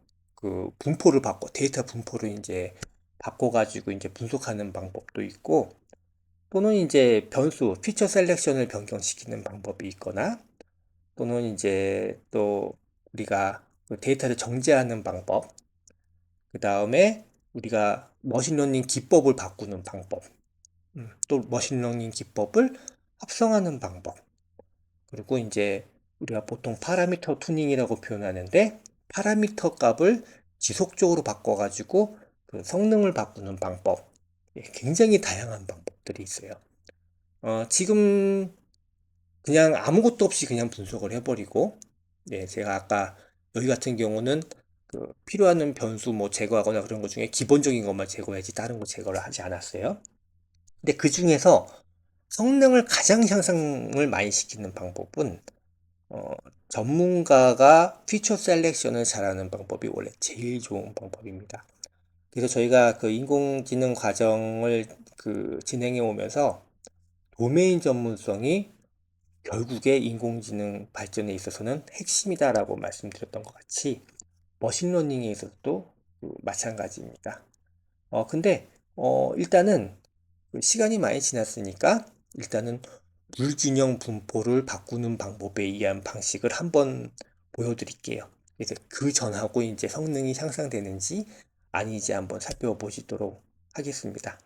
S1: 분포를 데이터 분포를 이제 바꿔가지고 이제 분석하는 방법도 있고, 또는 이제 변수, 피처 셀렉션을 변경시키는 방법이 있거나, 또는 이제 또 우리가 데이터를 정제하는 방법, 그 다음에 우리가 머신러닝 기법을 바꾸는 방법, 또 머신러닝 기법을 합성하는 방법, 그리고 이제 우리가 보통 파라미터 투닝이라고 표현하는데 파라미터 값을 지속적으로 바꿔가지고 그 성능을 바꾸는 방법, 굉장히 다양한 방법들이 있어요. 지금 그냥 아무것도 없이 그냥 분석을 해버리고, 제가 아까 여기 같은 경우는 필요한 변수 뭐 제거하거나 그런 것 중에 기본적인 것만 제거하지 다른 거 제거를 하지 않았어요. 근데 그 중에서 성능을 가장 향상을 많이 시키는 방법은 전문가가 피처 셀렉션을 잘하는 방법이 원래 제일 좋은 방법입니다. 그래서 저희가 그 인공지능 과정을 진행해 오면서 도메인 전문성이 결국에 인공지능 발전에 있어서는 핵심이다라고 말씀드렸던 것 같이 머신러닝에 있어서도 마찬가지입니다. 근데 일단은 시간이 많이 지났으니까 일단은 불균형 분포를 바꾸는 방법에 의한 방식을 한번 보여드릴게요. 그래서 그 전하고 이제 성능이 향상되는지 아닌지 한번 살펴보시도록 하겠습니다.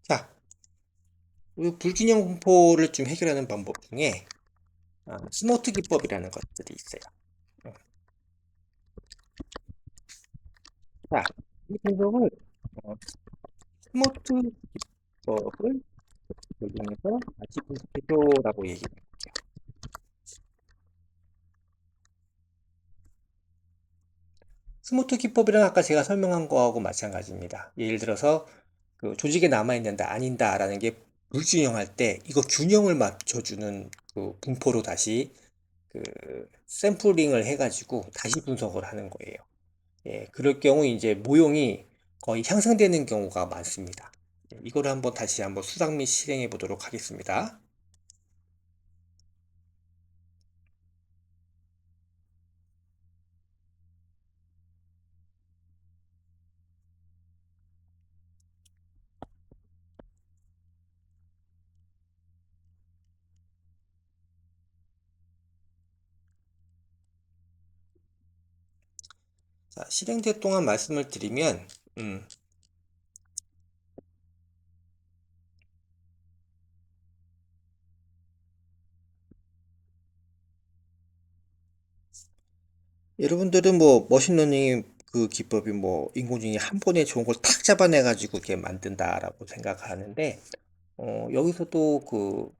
S1: 자, 불균형 분포를 좀 해결하는 방법 중에 스모트 기법이라는 것들이 있어요. 자, 이 분석을 스모트 기법을 적용해서 같이 분석해줘라고 얘기해요. 스모트 기법이란 아까 제가 설명한 거하고 마찬가지입니다. 예를 들어서 조직에 남아있는다, 아닌다라는 게 불균형할 때 이거 균형을 맞춰주는 분포로 다시 그 샘플링을 해가지고 다시 분석을 하는 거예요. 예, 그럴 경우 이제 모형이 거의 향상되는 경우가 많습니다. 예, 이거를 한번 다시 한번 수락 및 실행해 보도록 하겠습니다. 자, 실행될 동안 말씀을 드리면, 음, 여러분들은 뭐 머신러닝 그 기법이 뭐 인공지능이 한 번에 좋은 걸 탁 잡아내가지고 이렇게 만든다라고 생각하는데, 여기서도 그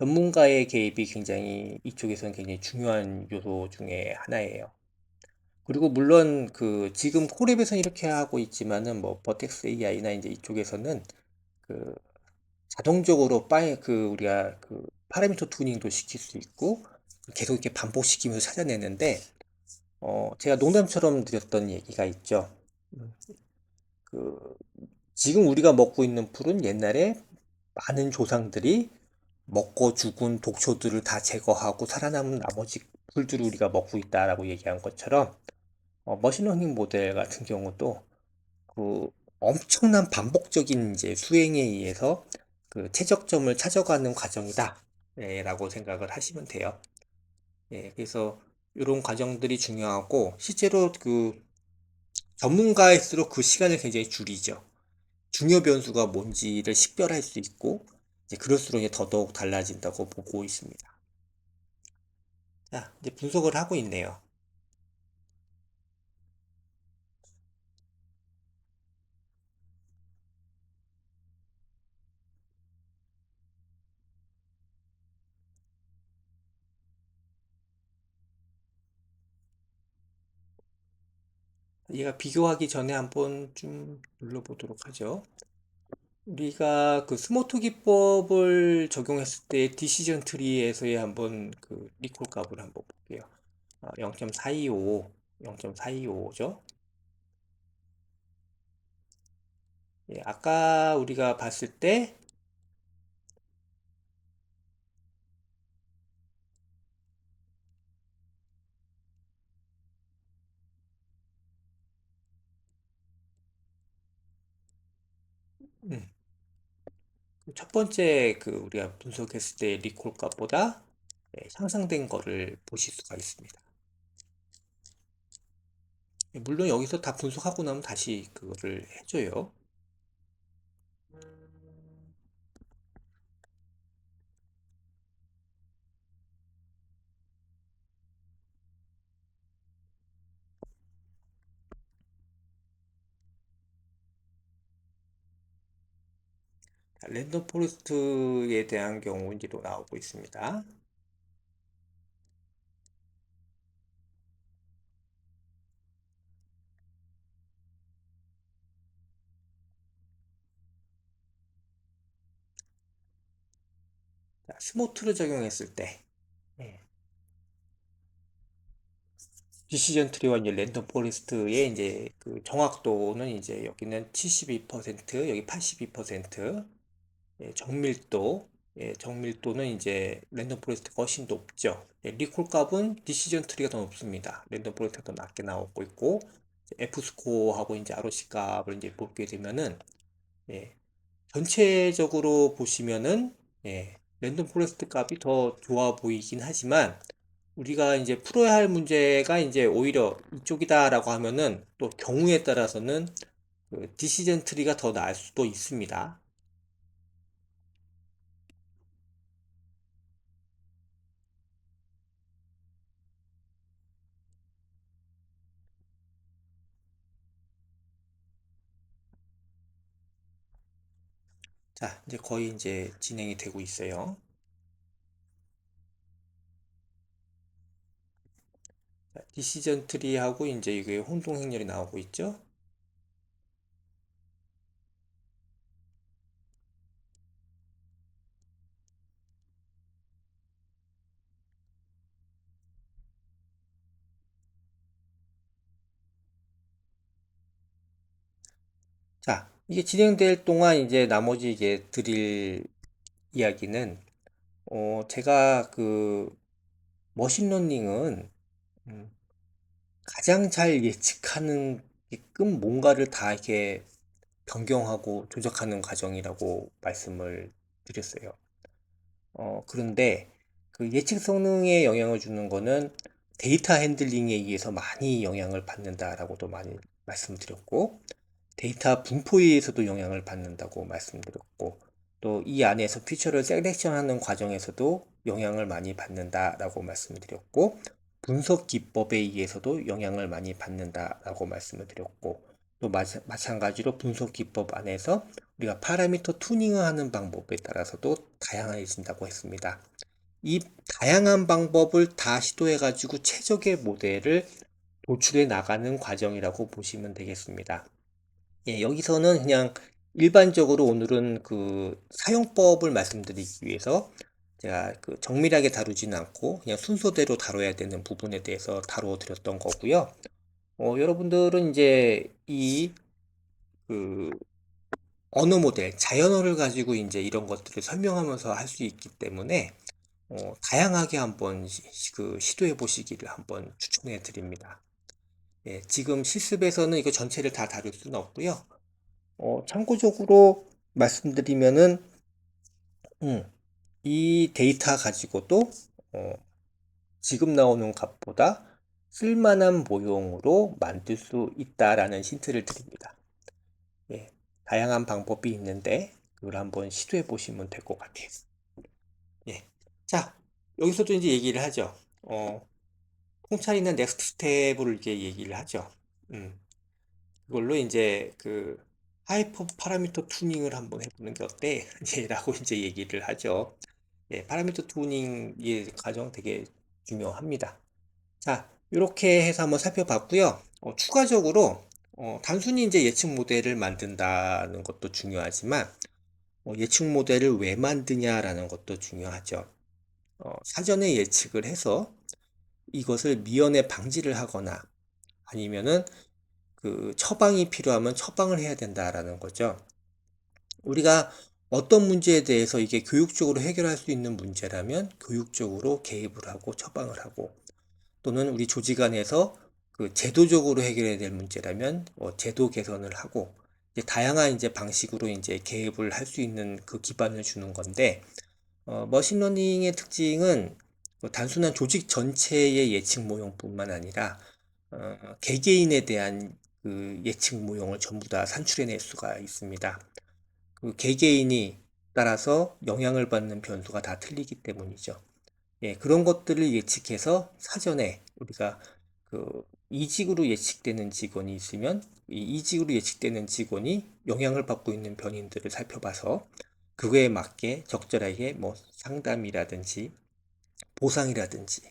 S1: 전문가의 개입이 굉장히 이쪽에서는 굉장히 중요한 요소 중에 하나예요. 그리고 물론 그 지금 콜앱에서는 이렇게 하고 있지만은 뭐 버텍스 AI나 이제 이쪽에서는 그 자동적으로 우리가 그 파라미터 튜닝도 시킬 수 있고 계속 이렇게 반복시키면서 찾아내는데 제가 농담처럼 드렸던 얘기가 있죠. 음, 그 지금 우리가 먹고 있는 풀은 옛날에 많은 조상들이 먹고 죽은 독초들을 다 제거하고 살아남은 나머지 풀들을 우리가 먹고 있다라고 얘기한 것처럼 머신러닝 모델 같은 경우도 그 엄청난 반복적인 이제 수행에 의해서 그 최적점을 찾아가는 과정이다. 예, 라고 생각을 하시면 돼요. 예, 그래서 이런 과정들이 중요하고 실제로 그 전문가일수록 그 시간을 굉장히 줄이죠. 중요 변수가 뭔지를 식별할 수 있고 이제 그럴수록 이제 더더욱 달라진다고 보고 있습니다. 자, 이제 분석을 하고 있네요. 얘가 비교하기 전에 한번 좀 눌러보도록 하죠. 우리가 그 스모트 기법을 적용했을 때 디시전 트리에서의 한번 그 리콜 값을 한번 볼게요. 0.425, 0.425죠. 예, 아까 우리가 봤을 때 음, 첫 번째 그 우리가 분석했을 때 리콜 값보다 향상된 거를 보실 수가 있습니다. 예, 물론 여기서 다 분석하고 나면 다시 그거를 해줘요. 랜덤 포레스트에 대한 경우인지도 나오고 있습니다. 자, 스모트를 적용했을 때 예, 디시전 트리와 이제 랜덤 포레스트의 이제 그 정확도는 이제 여기는 72%, 여기 82%, 예, 정밀도는 이제 랜덤 포레스트가 훨씬 높죠. 예, 리콜 값은 디시전 트리가 더 높습니다. 랜덤 포레스트가 더 낮게 나오고 있고, F 스코어하고 이제 ROC 값을 이제 보게 되면은, 예, 전체적으로 보시면은, 예, 랜덤 포레스트 값이 더 좋아 보이긴 하지만, 우리가 이제 풀어야 할 문제가 이제 오히려 이쪽이다라고 하면은 또 경우에 따라서는 그 디시전 트리가 더 나을 수도 있습니다. 자, 이제 거의 이제 진행이 되고 있어요. 자, 디시전 트리하고 이제 이게 혼동 행렬이 나오고 있죠. 자, 이게 진행될 동안 이제 나머지 이제 드릴 이야기는, 제가 머신러닝은, 음, 가장 잘 예측하는게끔 뭔가를 다 이렇게 변경하고 조작하는 과정이라고 말씀을 드렸어요. 그런데 그 예측 성능에 영향을 주는 거는 데이터 핸들링에 의해서 많이 영향을 받는다라고도 많이 말씀드렸고, 데이터 분포에 의해서도 영향을 받는다고 말씀드렸고, 또 이 안에서 피처를 셀렉션하는 과정에서도 영향을 많이 받는다라고 말씀드렸고, 분석 기법에 의해서도 영향을 많이 받는다라고 말씀을 드렸고, 또 마찬가지로 분석 기법 안에서 우리가 파라미터 튜닝을 하는 방법에 따라서도 다양해진다고 했습니다. 이 다양한 방법을 다 시도해가지고 최적의 모델을 도출해 나가는 과정이라고 보시면 되겠습니다. 예, 여기서는 그냥 일반적으로 오늘은 그 사용법을 말씀드리기 위해서 제가 정밀하게 다루지는 않고 그냥 순서대로 다뤄야 되는 부분에 대해서 다루어 드렸던 거고요. 여러분들은 이제 그 언어 모델, 자연어를 가지고 이제 이런 것들을 설명하면서 할 수 있기 때문에 다양하게 한번 시도해 보시기를 한번 추천해 드립니다. 예, 지금 실습에서는 이거 전체를 다 다룰 수는 없고요. 참고적으로 말씀드리면은, 이 데이터 가지고도, 어, 지금 나오는 값보다 쓸만한 모형으로 만들 수 있다라는 힌트를 드립니다. 예, 다양한 방법이 있는데, 그걸 한번 시도해 보시면 될 것 같아요. 예. 자, 여기서도 이제 얘기를 하죠. 통찰이는 넥스트 스텝을 이제 얘기를 하죠. 음. 그걸로 이제 하이퍼 파라미터 튜닝을 한번 해보는 게 어때? 이제 라고 이제 얘기를 하죠. 예, 파라미터 튜닝 이 과정 되게 중요합니다. 자, 이렇게 해서 한번 살펴봤고요. 추가적으로 단순히 이제 예측 모델을 만든다는 것도 중요하지만 예측 모델을 왜 만드냐라는 것도 중요하죠. 사전에 예측을 해서 이것을 미연에 방지를 하거나 아니면은 처방이 필요하면 처방을 해야 된다라는 거죠. 우리가 어떤 문제에 대해서 이게 교육적으로 해결할 수 있는 문제라면 교육적으로 개입을 하고 처방을 하고, 또는 우리 조직 안에서 제도적으로 해결해야 될 문제라면 제도 개선을 하고, 이제 다양한 이제 방식으로 이제 개입을 할 수 있는 그 기반을 주는 건데, 머신러닝의 특징은 단순한 조직 전체의 예측 모형뿐만 아니라 개개인에 대한 예측 모형을 전부 다 산출해낼 수가 있습니다. 개개인이 따라서 영향을 받는 변수가 다 틀리기 때문이죠. 예, 그런 것들을 예측해서 사전에 우리가 이직으로 예측되는 직원이 있으면 이 이직으로 예측되는 직원이 영향을 받고 있는 변인들을 살펴봐서 그거에 맞게 적절하게 뭐 상담이라든지 보상이라든지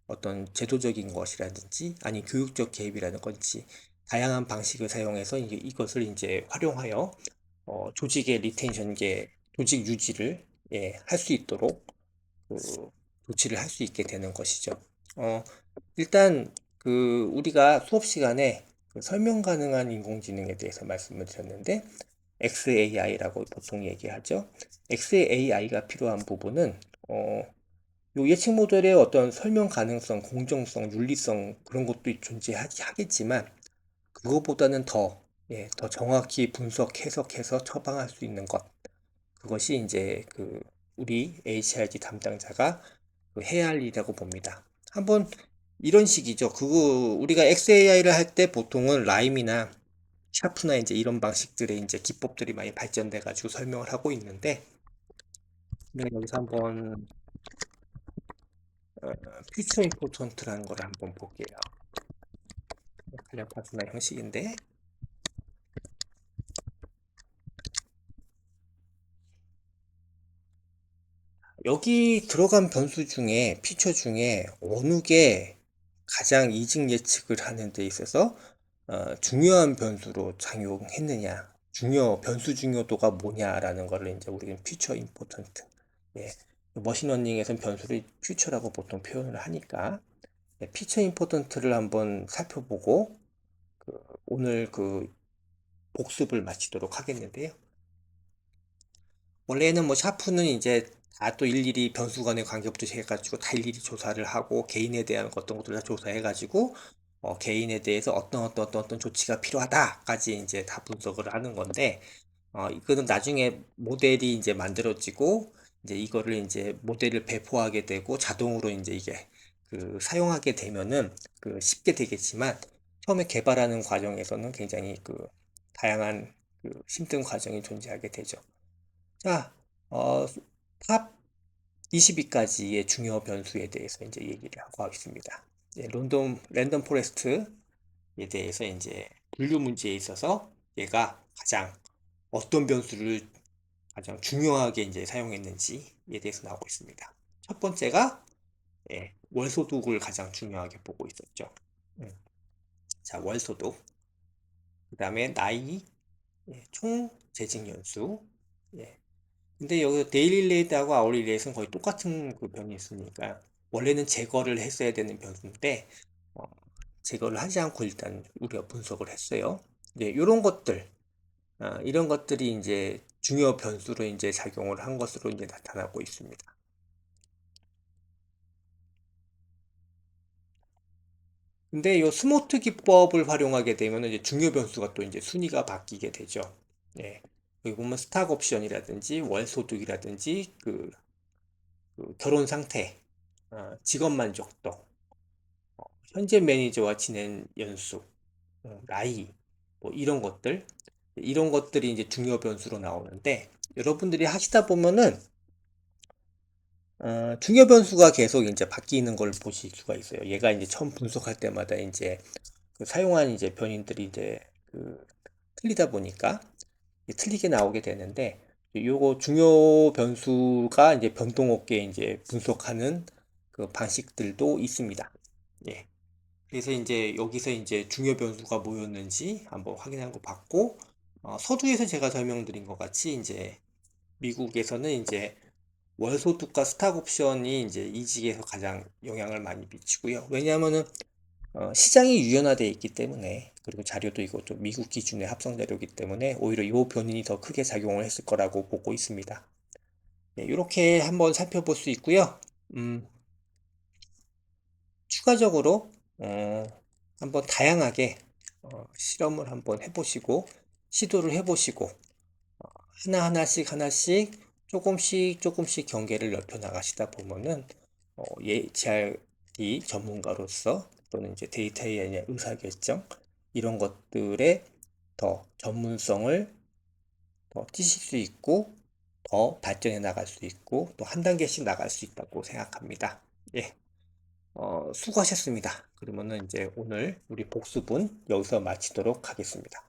S1: 어떤 제도적인 것이라든지 아니 교육적 개입이라는 건지 다양한 방식을 사용해서 이것을 이제 활용하여 조직의 리텐션계 조직 유지를 예, 할 수 있도록 그 조치를 할 수 있게 되는 것이죠. 일단 우리가 수업 시간에 설명 가능한 인공지능에 대해서 말씀을 드렸는데 XAI라고 보통 얘기하죠. XAI가 필요한 부분은 요 예측 모델의 어떤 설명 가능성, 공정성, 윤리성 그런 것도 존재하겠지만 그거보다는 예, 더 정확히 분석, 해석해서 처방할 수 있는 것. 그것이 이제 우리 HRG 담당자가 해야 할 일이라고 봅니다. 한번 이런 식이죠. 우리가 XAI를 할 때 보통은 라임이나 샤프나 이제 이런 방식들의 이제 기법들이 많이 발전돼 가지고 설명을 하고 있는데, 우리가 여기서 한번 퓨처 임포턴트라는 걸 한번 볼게요. 간략 파트너 형식인데, 여기 들어간 변수 중에 피처 중에 어느 게 가장 이직 예측을 하는 데 있어서 중요한 변수로 작용했느냐, 변수 중요도가 뭐냐라는 거를 이제 우리는 퓨처 임포턴트. 예. 머신러닝에서는 변수를 퓨처라고 보통 표현을 하니까 퓨처 임포턴트를 한번 살펴보고 오늘 복습을 마치도록 하겠는데요. 원래는 뭐 샤프는 이제 다 또 일일이 변수 간의 관계부터 해가지고 다 일일이 조사를 하고 개인에 대한 어떤 것들을 다 조사해가지고 개인에 대해서 어떤 조치가 필요하다까지 이제 다 분석을 하는 건데 이거는 나중에 모델이 이제 만들어지고 이제 이거를 이제 모델을 배포하게 되고 자동으로 이제 이게 그 사용하게 되면은 그 쉽게 되겠지만 처음에 개발하는 과정에서는 굉장히 그 다양한 그 힘든 과정이 존재하게 되죠. 자, 탑 20위까지의 중요 변수에 대해서 이제 얘기를 하고 있습니다. 랜덤 포레스트에 대해서 이제 분류 문제에 있어서 얘가 가장 어떤 변수를 가장 중요하게 이제 사용했는지에 대해서 나오고 있습니다. 첫 번째가 월소득을 가장 중요하게 보고 있었죠. 자, 월소득. 그 다음에 나이, 총 재직 연수. 근데 여기 데일리 레이트하고 아워리 레이트는 거의 똑같은 그 변이 있으니까 원래는 제거를 했어야 되는 변수인데 제거를 하지 않고 일단 우리가 분석을 했어요. 이런 것들, 이런 것들이 이제 중요 변수로 이제 작용을 한 것으로 이제 나타나고 있습니다. 근데 이 스모트 기법을 활용하게 되면 이제 중요 변수가 또 이제 순위가 바뀌게 되죠. 여기 보면 스탁 옵션이라든지 월 소득이라든지 그 결혼 상태, 직업 만족도, 현재 매니저와 지낸 연수, 나이, 뭐 이런 것들이 이제 중요 변수로 나오는데 여러분들이 하시다 보면은 중요 변수가 계속 이제 바뀌는 걸 보실 수가 있어요. 얘가 이제 처음 분석할 때마다 이제 그 사용한 이제 변인들이 이제 그 틀리다 보니까 틀리게 나오게 되는데 요거 중요 변수가 이제 변동없게 이제 분석하는 그 방식들도 있습니다. 예. 그래서 이제 여기서 이제 중요 변수가 뭐였는지 한번 확인한 거 봤고 서두에서 제가 설명드린 것 같이 이제 미국에서는 이제 월소득과 스탁 옵션이 이제 이직에서 가장 영향을 많이 미치고요. 왜냐하면은 시장이 유연화되어 있기 때문에 그리고 자료도 이것도 미국 기준의 합성 자료이기 때문에 오히려 이 변인이 더 크게 작용을 했을 거라고 보고 있습니다. 이렇게 한번 살펴볼 수 있고요. 추가적으로 한번 다양하게 실험을 한번 해보시고 시도를 해보시고 하나씩 조금씩 경계를 넓혀 나가시다 보면은 GRD 전문가로서 또는 이제 데이터에 대한 의사결정 이런 것들의 더 전문성을 더 띄실 수 있고 더 발전해 나갈 수 있고 또 한 단계씩 나갈 수 있다고 생각합니다. 예, 수고하셨습니다. 그러면은 이제 오늘 우리 복습은 여기서 마치도록 하겠습니다.